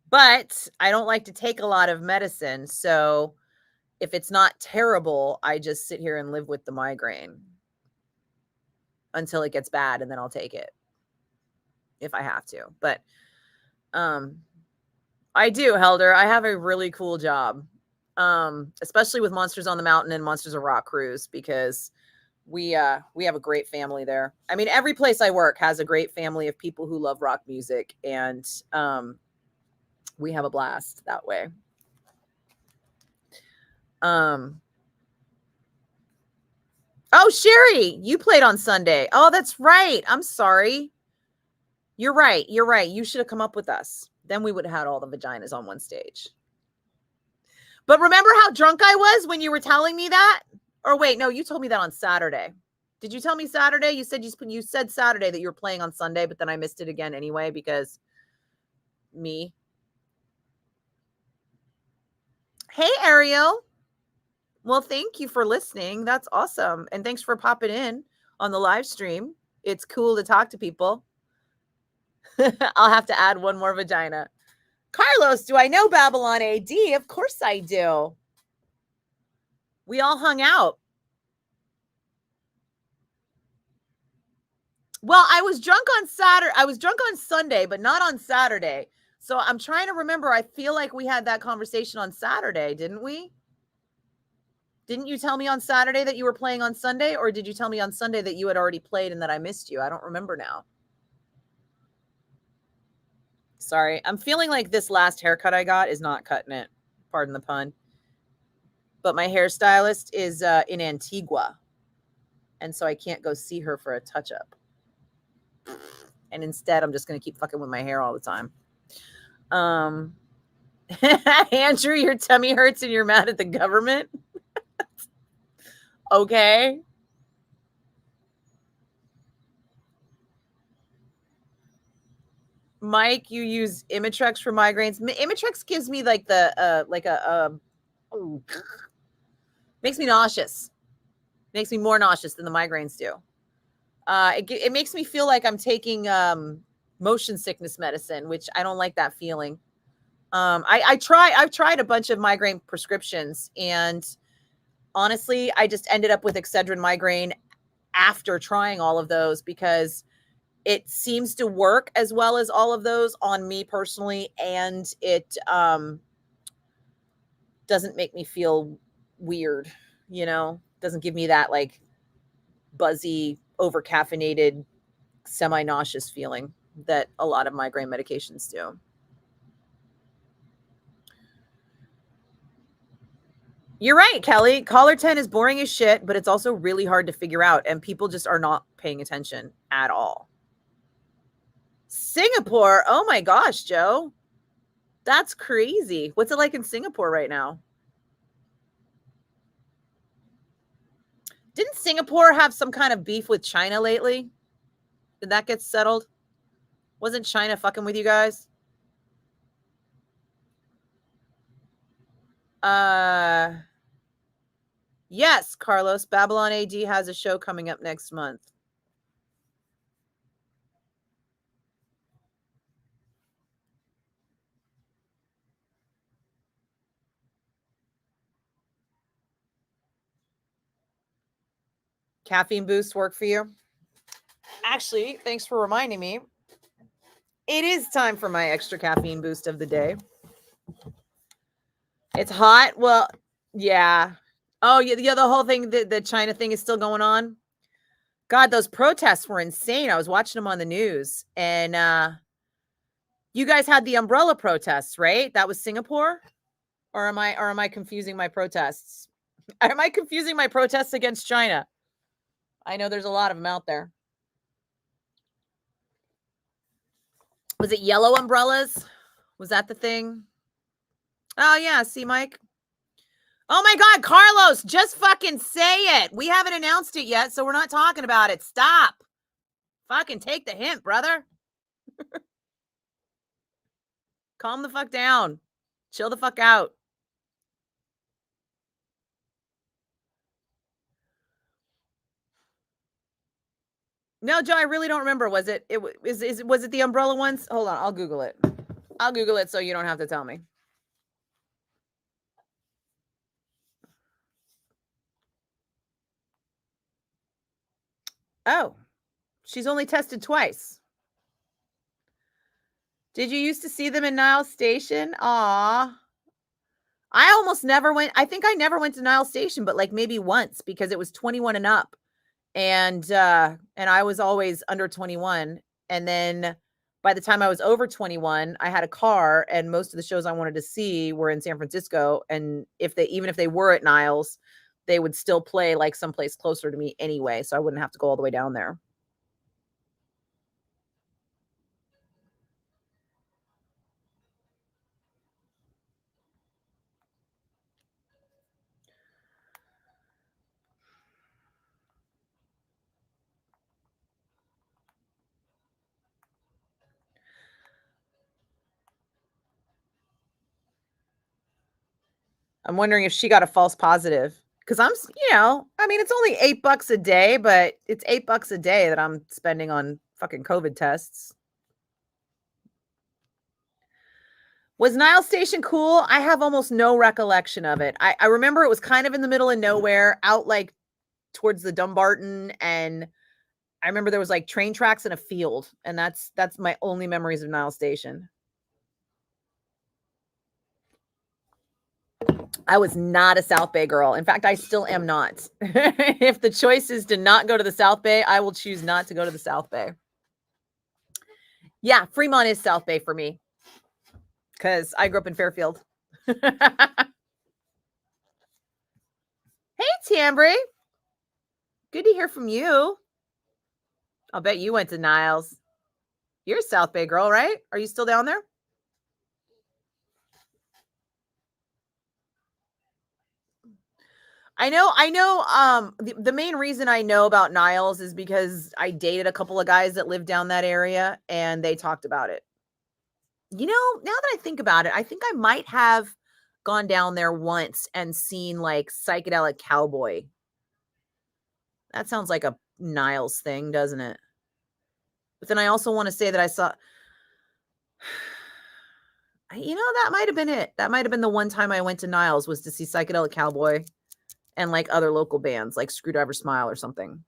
But I don't like to take a lot of medicine. So if it's not terrible, I just sit here and live with the migraine until it gets bad, and then I'll take it if I have to. But I do, Helder. I have a really cool job. Especially with Monsters on the Mountain and Monsters of Rock Cruise, because we have a great family there. I mean, every place I work has a great family of people who love rock music, and we have a blast that way. Oh, Sherry, you played on Sunday. Oh, that's right. I'm sorry. You're right. You should have come up with us. Then we would have had all the vaginas on one stage. But remember how drunk I was when you were telling me that? Or wait, no, you told me that on Saturday. Did you tell me Saturday? You said Saturday that you were playing on Sunday, but then I missed it again anyway because me. Hey, Ariel. Well, thank you for listening. That's awesome. And thanks for popping in on the live stream. It's cool to talk to people. I'll have to add one more vagina. Carlos, do I know Babylon AD? Of course I do. We all hung out. Well, I was drunk on Saturday. I was drunk on Sunday, but not on Saturday. So I'm trying to remember. I feel like we had that conversation on Saturday, didn't we? Didn't you tell me on Saturday that you were playing on Sunday, or did you tell me on Sunday that you had already played and that I missed you? I don't remember now. Sorry. I'm feeling like this last haircut I got is not cutting it. Pardon the pun. But my hairstylist is in Antigua. And so I can't go see her for a touch-up. And instead, I'm just going to keep fucking with my hair all the time. Andrew, your tummy hurts and you're mad at the government? Okay. Mike, you use Imitrex for migraines. Imitrex gives me like makes me nauseous. Makes me more nauseous than the migraines do. It makes me feel like I'm taking motion sickness medicine, which I don't like that feeling. I've tried a bunch of migraine prescriptions, and honestly, I just ended up with Excedrin migraine after trying all of those because it seems to work as well as all of those on me personally, and it doesn't make me feel weird, doesn't give me that like buzzy, over caffeinated, semi-nauseous feeling that a lot of migraine medications do. You're right, Kelly. Caller 10 is boring as shit, but it's also really hard to figure out, and people just are not paying attention at all. Singapore. Oh my gosh, Joe. That's crazy. What's it like in Singapore right now? Didn't Singapore have some kind of beef with China lately? Did that get settled? Wasn't China fucking with you guys? Yes, Carlos. Babylon AD has a show coming up next month. Caffeine boost work for you? Actually, thanks for reminding me. It is time for my extra caffeine boost of the day. It's hot. Well, yeah. Oh, yeah. The whole thing, the China thing is still going on. God, those protests were insane. I was watching them on the news, and you guys had the umbrella protests, right? That was Singapore, or am I confusing my protests? Am I confusing my protests against China? I know there's a lot of them out there. Was it yellow umbrellas? Was that the thing? Oh yeah, see, Mike. Oh my God, Carlos, just fucking say it. We haven't announced it yet, so we're not talking about it. Stop. Fucking take the hint, brother. Calm the fuck down. Chill the fuck out. No, Joe, I really don't remember. Was it the umbrella ones? Hold on, I'll Google it. I'll Google it so you don't have to tell me. Oh, she's only tested twice. Did you used to see them in Niles Station? Aw. I almost never went. I think I never went to Niles Station, but like maybe once because it was 21 and up. And I was always under 21. And then by the time I was over 21, I had a car, and most of the shows I wanted to see were in San Francisco. And even if they were at Niles, they would still play like someplace closer to me anyway, so I wouldn't have to go all the way down there. I'm wondering if she got a false positive, because I mean, it's only $8 a day, but it's $8 a day that I'm spending on fucking COVID tests. Was Niles Station cool? I have almost no recollection of it. I remember it was kind of in the middle of nowhere, out like towards the Dumbarton, and I remember there was like train tracks in a field, and that's my only memories of Niles Station. I was not a South Bay girl. In fact, I still am not. If the choice is to not go to the South Bay, I will choose not to go to the South Bay. Yeah, Fremont is South Bay for me, because I grew up in Fairfield. Hey, Tambry. Good to hear from you. I'll bet you went to Niles. You're a South Bay girl, right? Are you still down there? I know. The main reason I know about Niles is because I dated a couple of guys that lived down that area, and they talked about it. You know, now that I think about it, I think I might have gone down there once and seen like Psychedelic Cowboy. That sounds like a Niles thing, doesn't it? But then I also want to say that I saw, that might have been it. That might have been the one time I went to Niles, was to see Psychedelic Cowboy and like other local bands like Screwdriver Smile or something.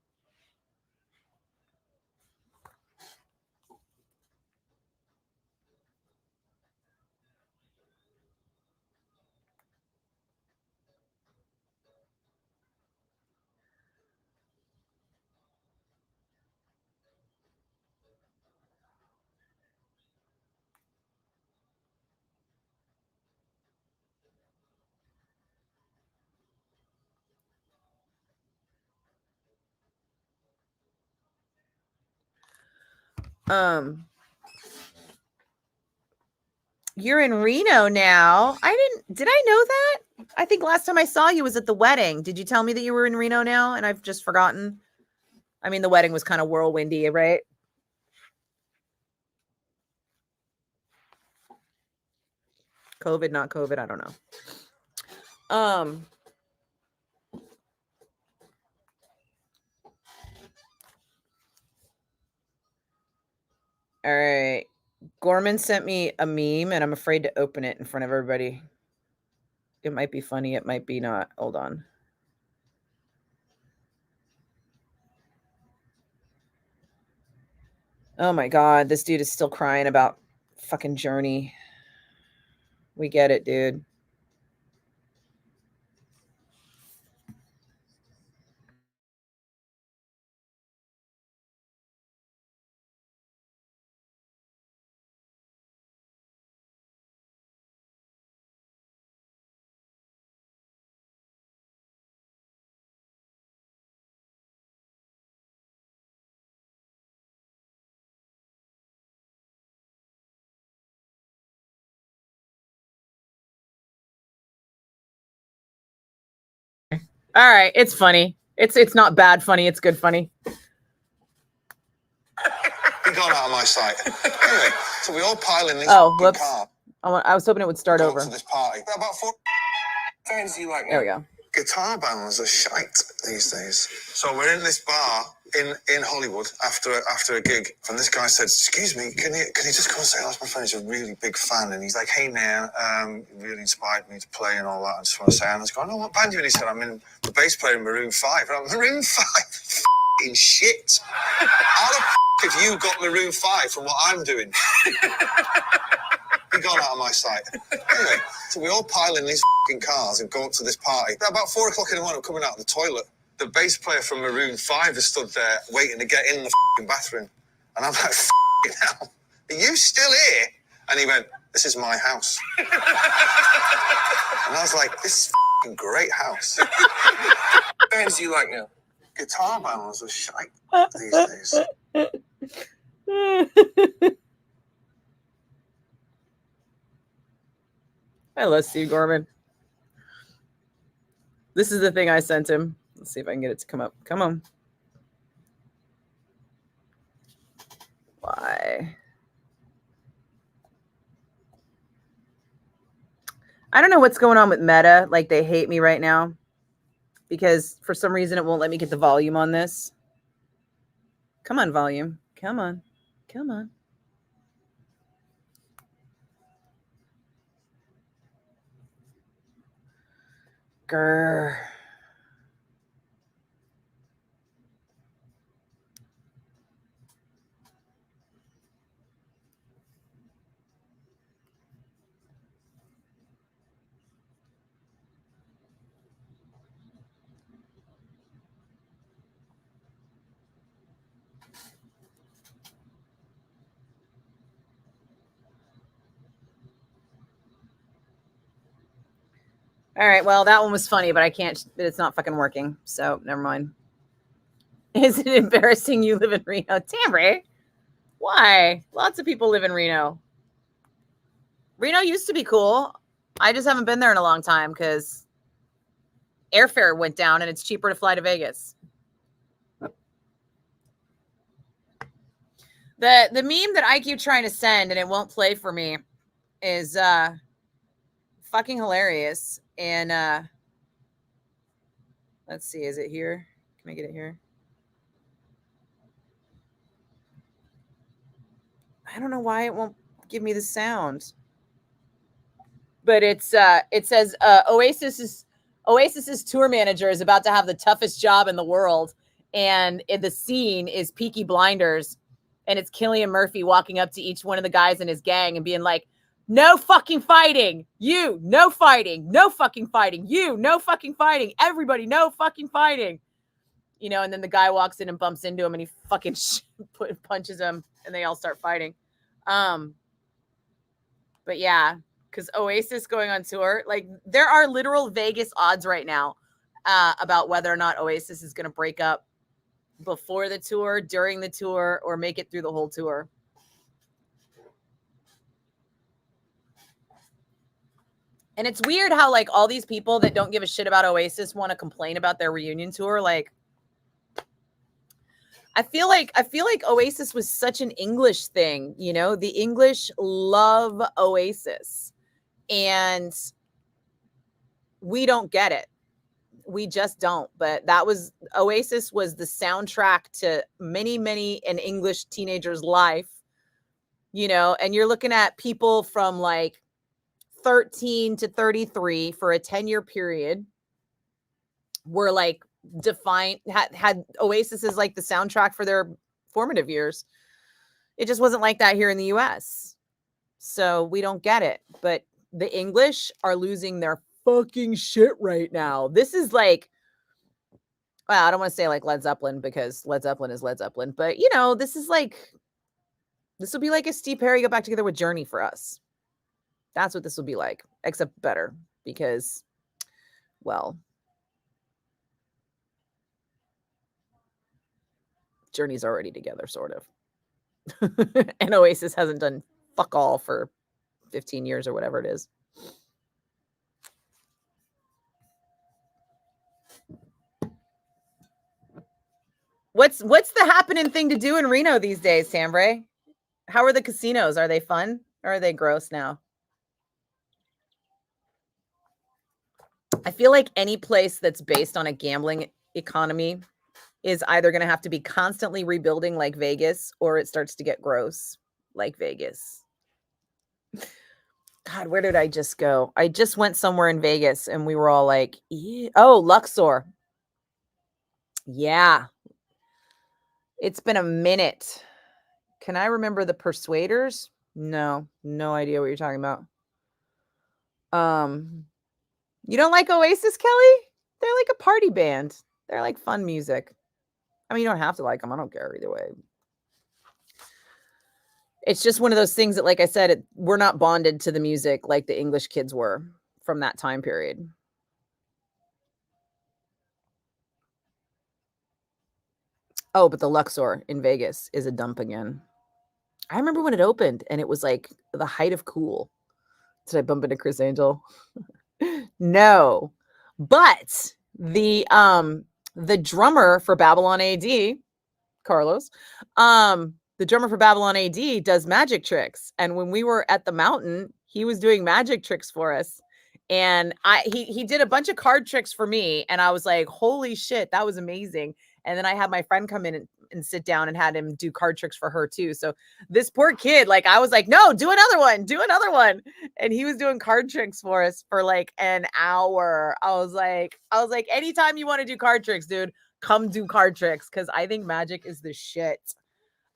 You're in Reno now. Did I know that? I think last time I saw you was at the wedding. Did you tell me that you were in Reno now? And I've just forgotten. I mean, the wedding was kind of whirlwindy, right? COVID, not COVID. I don't know. All right. Gorman sent me a meme, and I'm afraid to open it in front of everybody. It might be funny. It might be not. Hold on. Oh my God. This dude is still crying about fucking Journey. We get it, dude. All right, it's funny. It's not bad funny. It's good funny. Be gone out of my sight. Anyway, so we all pile in this whoops. car. I was hoping it would start Go over. to this party. About 4 fans you like. There we go. Guitar bands are shite these days. So we're in this bar in Hollywood after a gig, and this guy said, "Excuse me, can you just come and say hello to my friend? He's a really big fan." And he's like, "Hey man, you really inspired me to play and all that. I just want to say." And I was going, "Oh, what band are you in?" He said, "I'm in the bass player in Maroon 5. And I'm Maroon 5. F***ing shit. How the f*** have you got Maroon 5 from what I'm doing? Be gone out of my sight." Anyway, so we all pile in these f***ing cars and go up to this party. About 4 o'clock in the morning, coming out of the toilet, the bass player from Maroon 5 has stood there waiting to get in the f***ing bathroom. And I'm like, f***ing hell, are you still here? And he went, "This is my house." And I was like, this is a f***ing great house. What bands do you like now? Guitar bands are shite these days. I love Steve Gorman. This is the thing I sent him. Let's see if I can get it to come up. Come on. Why? I don't know what's going on with Meta. Like, they hate me right now because for some reason it won't let me get the volume on this. Come on, volume. Come on. Come on. Grr. All right, well, that one was funny, but I can't, it's not fucking working, so never mind. Is it embarrassing you live in Reno? Damn, Ray. Why? Lots of people live in Reno. Reno used to be cool. I just haven't been there in a long time because airfare went down and it's cheaper to fly to Vegas. The meme that I keep trying to send and it won't play for me is fucking hilarious. And let's see, is it here? Can I get it here? I don't know why it won't give me the sound. But it's it says Oasis's tour manager is about to have the toughest job in the world, and the scene is Peaky Blinders, and it's Cillian Murphy walking up to each one of the guys in his gang and being like, "No fucking fighting, you, no fighting, no fucking fighting, you, no fucking fighting, everybody, no fucking fighting." You know, and then the guy walks in and bumps into him, and he fucking punches him, and they all start fighting. But yeah. Because Oasis going on tour, like there are literal Vegas odds right now about whether or not Oasis is going to break up before the tour, during the tour, or make it through the whole tour. And it's weird how like all these people that don't give a shit about Oasis want to complain about their reunion tour. Like, I feel like Oasis was such an English thing, you know, the English love Oasis. And we don't get it. We just don't. But Oasis was the soundtrack to many an English teenager's life, you know, and you're looking at people from like 13 to 33 for a 10-year period were like had Oasis as like the soundtrack for their formative years. It just wasn't like that here in the US. So we don't get it. But the English are losing their fucking shit right now. This is like, well, I don't want to say like Led Zeppelin because Led Zeppelin is Led Zeppelin, but you know, this will be like if Steve Perry got back together with Journey for us. That's what this will be like, except better because, well, Journey's already together, sort of. And Oasis hasn't done fuck all for 15 years or whatever it is. What's the happening thing to do in Reno these days, Tambray? How are the casinos? Are they fun or are they gross now? I feel like any place that's based on a gambling economy is either going to have to be constantly rebuilding like Vegas, or it starts to get gross like Vegas. God, where did I just go? I just went somewhere in Vegas and we were all like, oh, Luxor. Yeah. It's been a minute. Can I remember the Persuaders? No idea what you're talking about. You don't like Oasis, Kelly? They're like a party band. They're like fun music. I mean, you don't have to like them. I don't care either way. It's just one of those things that, like I said, we're not bonded to the music like the English kids were from that time period. Oh, but the Luxor in Vegas is a dump again. I remember when it opened and it was like the height of cool. Did I bump into Chris Angel? No. But the drummer for Babylon AD, Carlos, the drummer for Babylon AD does magic tricks. And when we were at the mountain, he was doing magic tricks for us. And he did a bunch of card tricks for me. And I was like, holy shit, that was amazing. And then I had my friend come in and sit down and had him do card tricks for her too. So this poor kid, like, I was like, no, do another one. And he was doing card tricks for us for like an hour. I was like, anytime you want to do card tricks, dude, come do card tricks. Cause I think magic is the shit.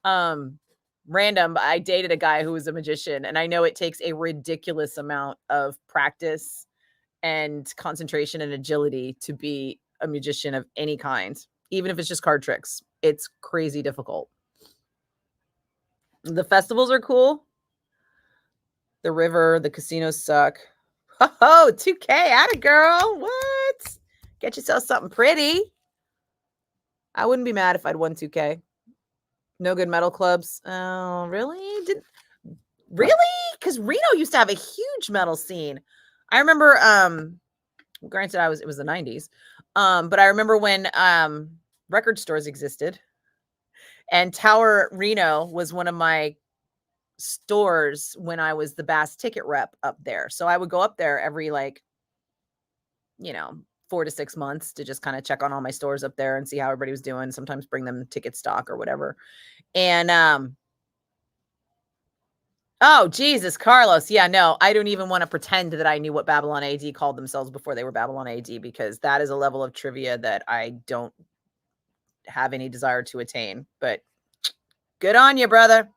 Random, I dated a guy who was a magician, and I know it takes a ridiculous amount of practice and concentration and agility to be a magician of any kind, even if it's just card tricks. It's crazy difficult. The festivals are cool. The river, the casinos suck. Oh, 2K, atta girl. What? Get yourself something pretty. I wouldn't be mad if I'd won 2K. No good metal clubs. Oh, really? Really? Because Reno used to have a huge metal scene. I remember, granted, it was the 90s. But I remember when record stores existed. And Tower Reno was one of my stores when I was the Bass Ticket rep up there. So I would go up there every 4 to 6 months to just kind of check on all my stores up there and see how everybody was doing. Sometimes bring them ticket stock or whatever. And oh, Jesus, Carlos. Yeah, no, I don't even want to pretend that I knew what Babylon AD called themselves before they were Babylon AD, because that is a level of trivia that I don't have any desire to attain. But good on you, brother.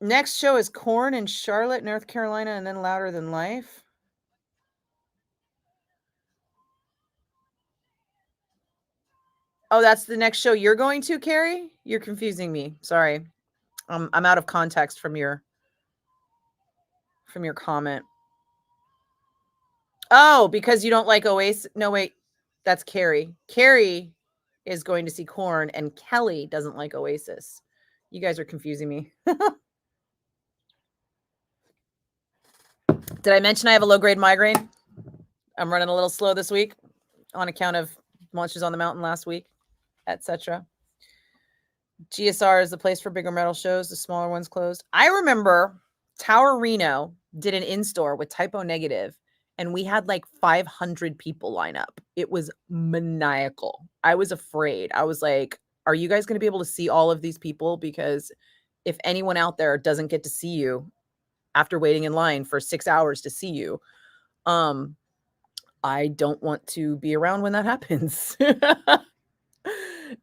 Next show is Korn in Charlotte, North Carolina, and then Louder Than Life. Oh, that's the next show you're going to, Carrie? You're confusing me. Sorry. I'm out of context from your comment. Oh, because you don't like Oasis. No, wait. That's Carrie. Carrie is going to see Korn, and Kelly doesn't like Oasis. You guys are confusing me. Did I mention I have a low-grade migraine? I'm running a little slow this week on account of Monsters on the Mountain last week, etc. GSR is the place for bigger metal shows. The smaller ones closed. I remember Tower Reno did an in-store with Typo Negative, and we had like 500 people line up. It was maniacal. I was afraid. I was like, are you guys going to be able to see all of these people? Because if anyone out there doesn't get to see you after waiting in line for 6 hours to see you, I don't want to be around when that happens.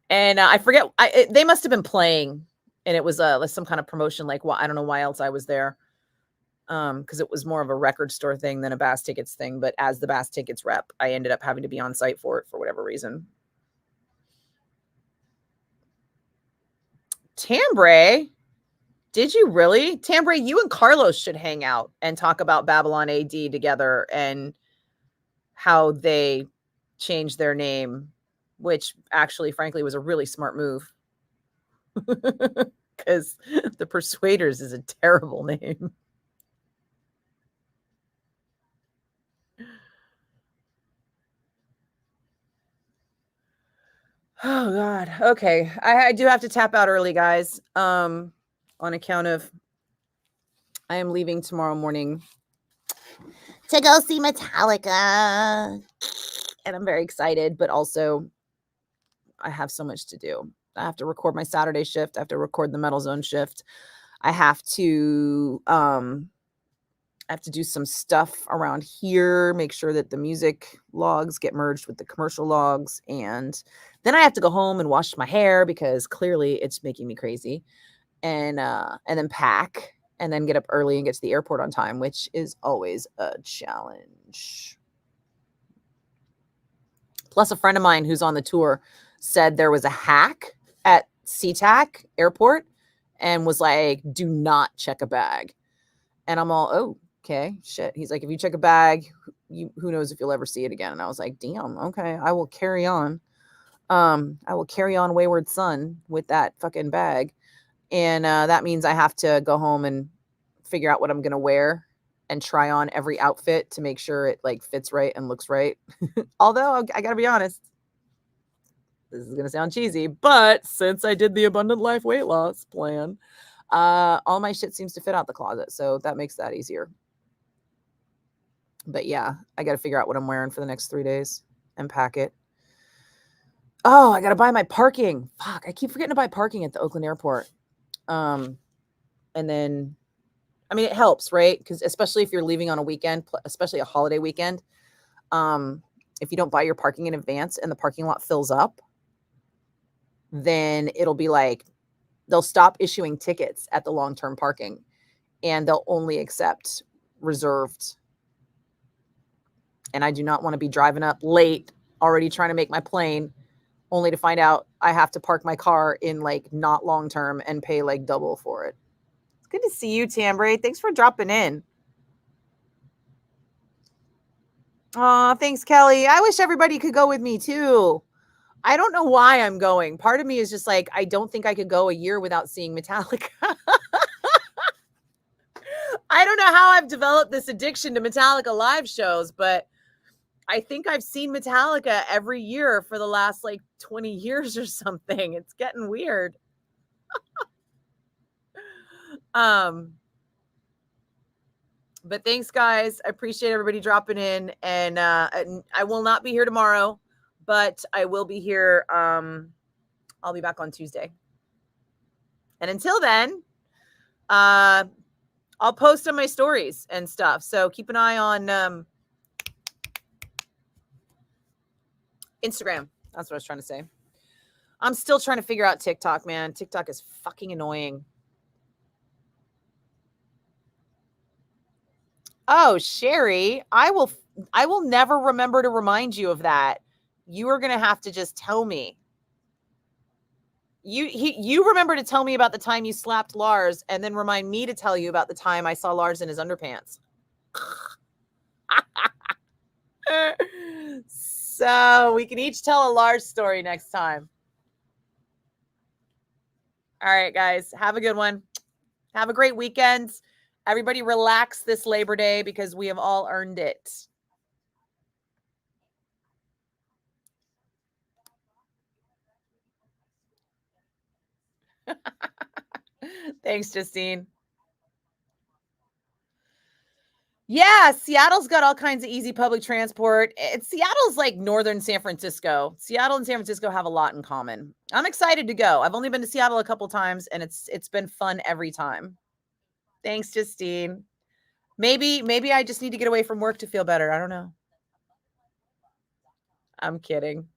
And I forget, they must have been playing, and it was some kind of promotion. Like, well, I don't know why else I was there. Because it was more of a record store thing than a Bass Tickets thing. But as the Bass Tickets rep, I ended up having to be on site for it for whatever reason. Tambray, did you really? Tambray, you and Carlos should hang out and talk about Babylon AD together and how they changed their name, which actually, frankly, was a really smart move. Because the Persuaders is a terrible name. Oh God. Okay. I do have to tap out early, guys. On account of I am leaving tomorrow morning to go see Metallica. And I'm very excited, but also I have so much to do. I have to record my Saturday shift. I have to record the Metal Zone shift. I have to do some stuff around here, make sure that the music logs get merged with the commercial logs. And then I have to go home and wash my hair because clearly it's making me crazy. And then pack and then get up early and get to the airport on time, which is always a challenge. Plus, a friend of mine who's on the tour said there was a hack at SeaTac airport and was like, do not check a bag. And I'm all, oh, okay, shit. He's like, if you check a bag, who knows if you'll ever see it again. And I was like, damn, okay, I will carry on. I will carry on Wayward Son with that fucking bag. And that means I have to go home and figure out what I'm going to wear and try on every outfit to make sure it like fits right and looks right. Although I got to be honest, this is going to sound cheesy, but since I did the Abundant Life weight loss plan, all my shit seems to fit out the closet. So that makes that easier. But yeah, I got to figure out what I'm wearing for the next 3 days and pack it. Oh, I got to buy my parking. Fuck, I keep forgetting to buy parking at the Oakland airport. And then, I mean, it helps, right? Because especially if you're leaving on a weekend, especially a holiday weekend, if you don't buy your parking in advance and the parking lot fills up, then it'll be like, they'll stop issuing tickets at the long-term parking and they'll only accept reserved. And I do not want to be driving up late, already trying to make my plane, only to find out I have to park my car in like not long-term and pay like double for it. It's good to see you, Tambray. Thanks for dropping in. Aw, thanks, Kelly. I wish everybody could go with me too. I don't know why I'm going. Part of me is just like, I don't think I could go a year without seeing Metallica. I don't know how I've developed this addiction to Metallica live shows, but I think I've seen Metallica every year for the last like 20 years or something. It's getting weird. But thanks, guys. I appreciate everybody dropping in. And I will not be here tomorrow, but I will be here. I'll be back on Tuesday. And until then, I'll post on my stories and stuff. So keep an eye on Instagram. That's what I was trying to say. I'm still trying to figure out TikTok, man. TikTok is fucking annoying. Oh, Sherry, I will never remember to remind you of that. You are going to have to just tell me. You remember to tell me about the time you slapped Lars and then remind me to tell you about the time I saw Lars in his underpants. So we can each tell a Lars story next time. All right, guys, have a good one. Have a great weekend. Everybody relax this Labor Day because we have all earned it. Thanks, Justine. Yeah, Seattle's got all kinds of easy public transport. Seattle's like northern San Francisco. Seattle and San Francisco have a lot in common. I'm excited to go. I've only been to Seattle a couple times, and it's been fun every time. Thanks, Justine. Maybe I just need to get away from work to feel better. I don't know. I'm kidding.